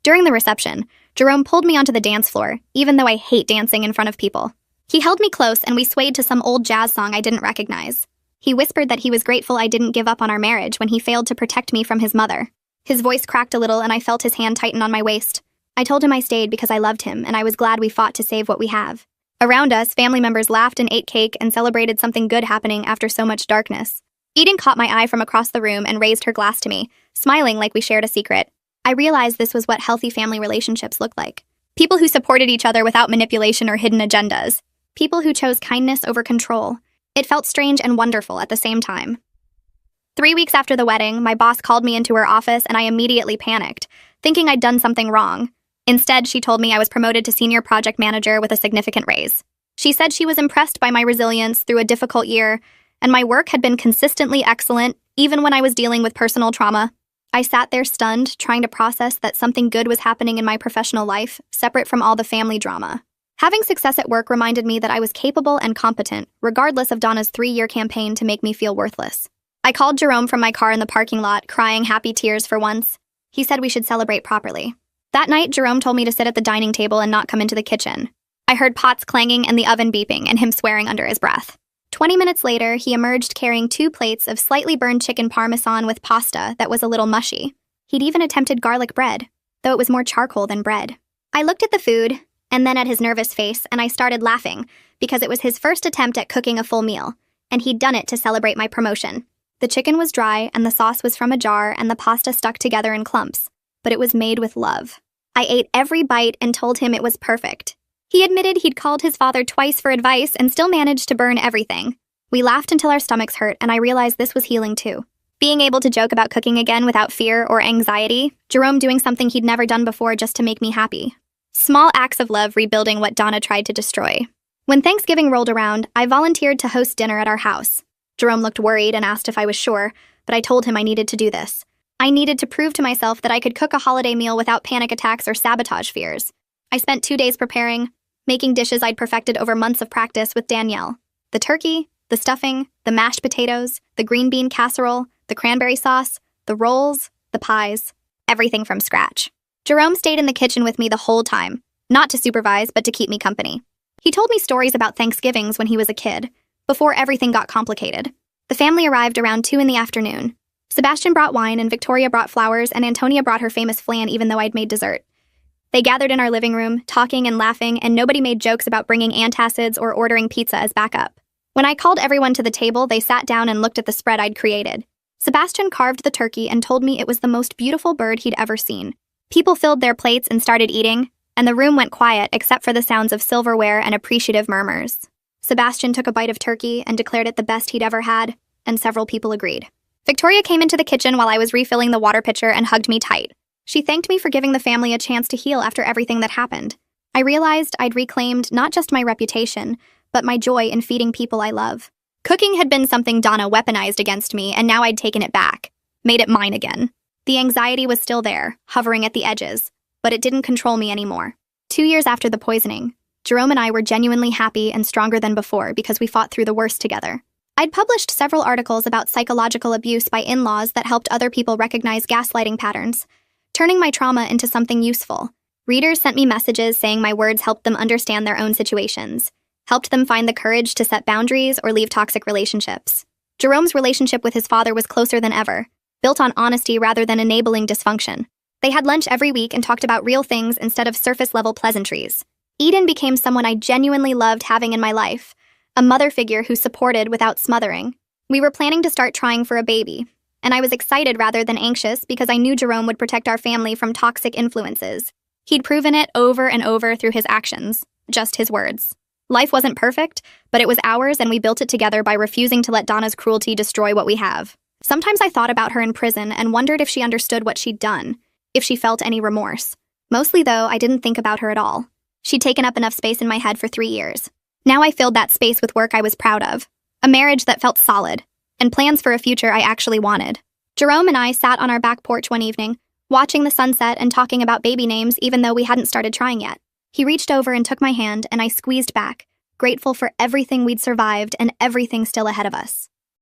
During the reception, Jerome pulled me onto the dance floor, even though I hate dancing in front of people. He held me close and we swayed to some old jazz song I didn't recognize. He whispered that he was grateful I didn't give up on our marriage when he failed to protect me from his mother. His voice cracked a little and I felt his hand tighten on my waist. I told him I stayed because I loved him and I was glad we fought to save what we have. Around us, family members laughed and ate cake and celebrated something good happening after so much darkness. Eden caught my eye from across the room and raised her glass to me, smiling like we shared a secret. I realized this was what healthy family relationships looked like. People who supported each other without manipulation or hidden agendas. People who chose kindness over control. It felt strange and wonderful at the same time. 3 weeks after the wedding, my boss called me into her office and I immediately panicked, thinking I'd done something wrong. Instead, she told me I was promoted to senior project manager with a significant raise. She said she was impressed by my resilience through a difficult year, and my work had been consistently excellent, even when I was dealing with personal trauma. I sat there stunned, trying to process that something good was happening in my professional life, separate from all the family drama. Having success at work reminded me that I was capable and competent, regardless of Donna's 3-year campaign to make me feel worthless. I called Jerome from my car in the parking lot, crying happy tears for once. He said we should celebrate properly. That night, Jerome told me to sit at the dining table and not come into the kitchen. I heard pots clanging and the oven beeping and him swearing under his breath. 20 minutes later, he emerged carrying 2 plates of slightly burned chicken parmesan with pasta that was a little mushy. He'd even attempted garlic bread, though it was more charcoal than bread. I looked at the food, and then at his nervous face, and I started laughing, because it was his first attempt at cooking a full meal, and he'd done it to celebrate my promotion. The chicken was dry, and the sauce was from a jar, and the pasta stuck together in clumps, but it was made with love. I ate every bite and told him it was perfect. He admitted he'd called his father twice for advice and still managed to burn everything. We laughed until our stomachs hurt, and I realized this was healing too. Being able to joke about cooking again without fear or anxiety, Jerome doing something he'd never done before just to make me happy. Small acts of love rebuilding what Donna tried to destroy. When Thanksgiving rolled around, I volunteered to host dinner at our house. Jerome looked worried and asked if I was sure, but I told him I needed to do this. I needed to prove to myself that I could cook a holiday meal without panic attacks or sabotage fears. I spent 2 days preparing, making dishes I'd perfected over months of practice with Danielle. The turkey, the stuffing, the mashed potatoes, the green bean casserole, the cranberry sauce, the rolls, the pies, everything from scratch. Jerome stayed in the kitchen with me the whole time, not to supervise, but to keep me company. He told me stories about Thanksgivings when he was a kid, before everything got complicated. The family arrived around 2 in the afternoon. Sebastian brought wine and Victoria brought flowers and Antonia brought her famous flan even though I'd made dessert. They gathered in our living room, talking and laughing, and nobody made jokes about bringing antacids or ordering pizza as backup. When I called everyone to the table, they sat down and looked at the spread I'd created. Sebastian carved the turkey and told me it was the most beautiful bird he'd ever seen. People filled their plates and started eating, and the room went quiet except for the sounds of silverware and appreciative murmurs. Sebastian took a bite of turkey and declared it the best he'd ever had, and several people agreed. Victoria came into the kitchen while I was refilling the water pitcher and hugged me tight. She thanked me for giving the family a chance to heal after everything that happened. I realized I'd reclaimed not just my reputation, but my joy in feeding people I love. Cooking had been something Donna weaponized against me, and now I'd taken it back, made it mine again. The anxiety was still there, hovering at the edges, but it didn't control me anymore. 2 years after the poisoning, Jerome and I were genuinely happy and stronger than before because we fought through the worst together. I'd published several articles about psychological abuse by in-laws that helped other people recognize gaslighting patterns, turning my trauma into something useful. Readers sent me messages saying my words helped them understand their own situations, helped them find the courage to set boundaries or leave toxic relationships. Jerome's relationship with his father was closer than ever, built on honesty rather than enabling dysfunction. They had lunch every week and talked about real things instead of surface-level pleasantries. Eden became someone I genuinely loved having in my life, a mother figure who supported without smothering. We were planning to start trying for a baby, and I was excited rather than anxious because I knew Jerome would protect our family from toxic influences. He'd proven it over and over through his actions, just his words. Life wasn't perfect, but it was ours and we built it together by refusing to let Donna's cruelty destroy what we have. Sometimes I thought about her in prison and wondered if she understood what she'd done, if she felt any remorse. Mostly, though, I didn't think about her at all. She'd taken up enough space in my head for 3 years. Now I filled that space with work I was proud of, a marriage that felt solid, and plans for a future I actually wanted. Jerome and I sat on our back porch one evening, watching the sunset and talking about baby names even though we hadn't started trying yet. He reached over and took my hand, and I squeezed back, grateful for everything we'd survived and everything still ahead of us.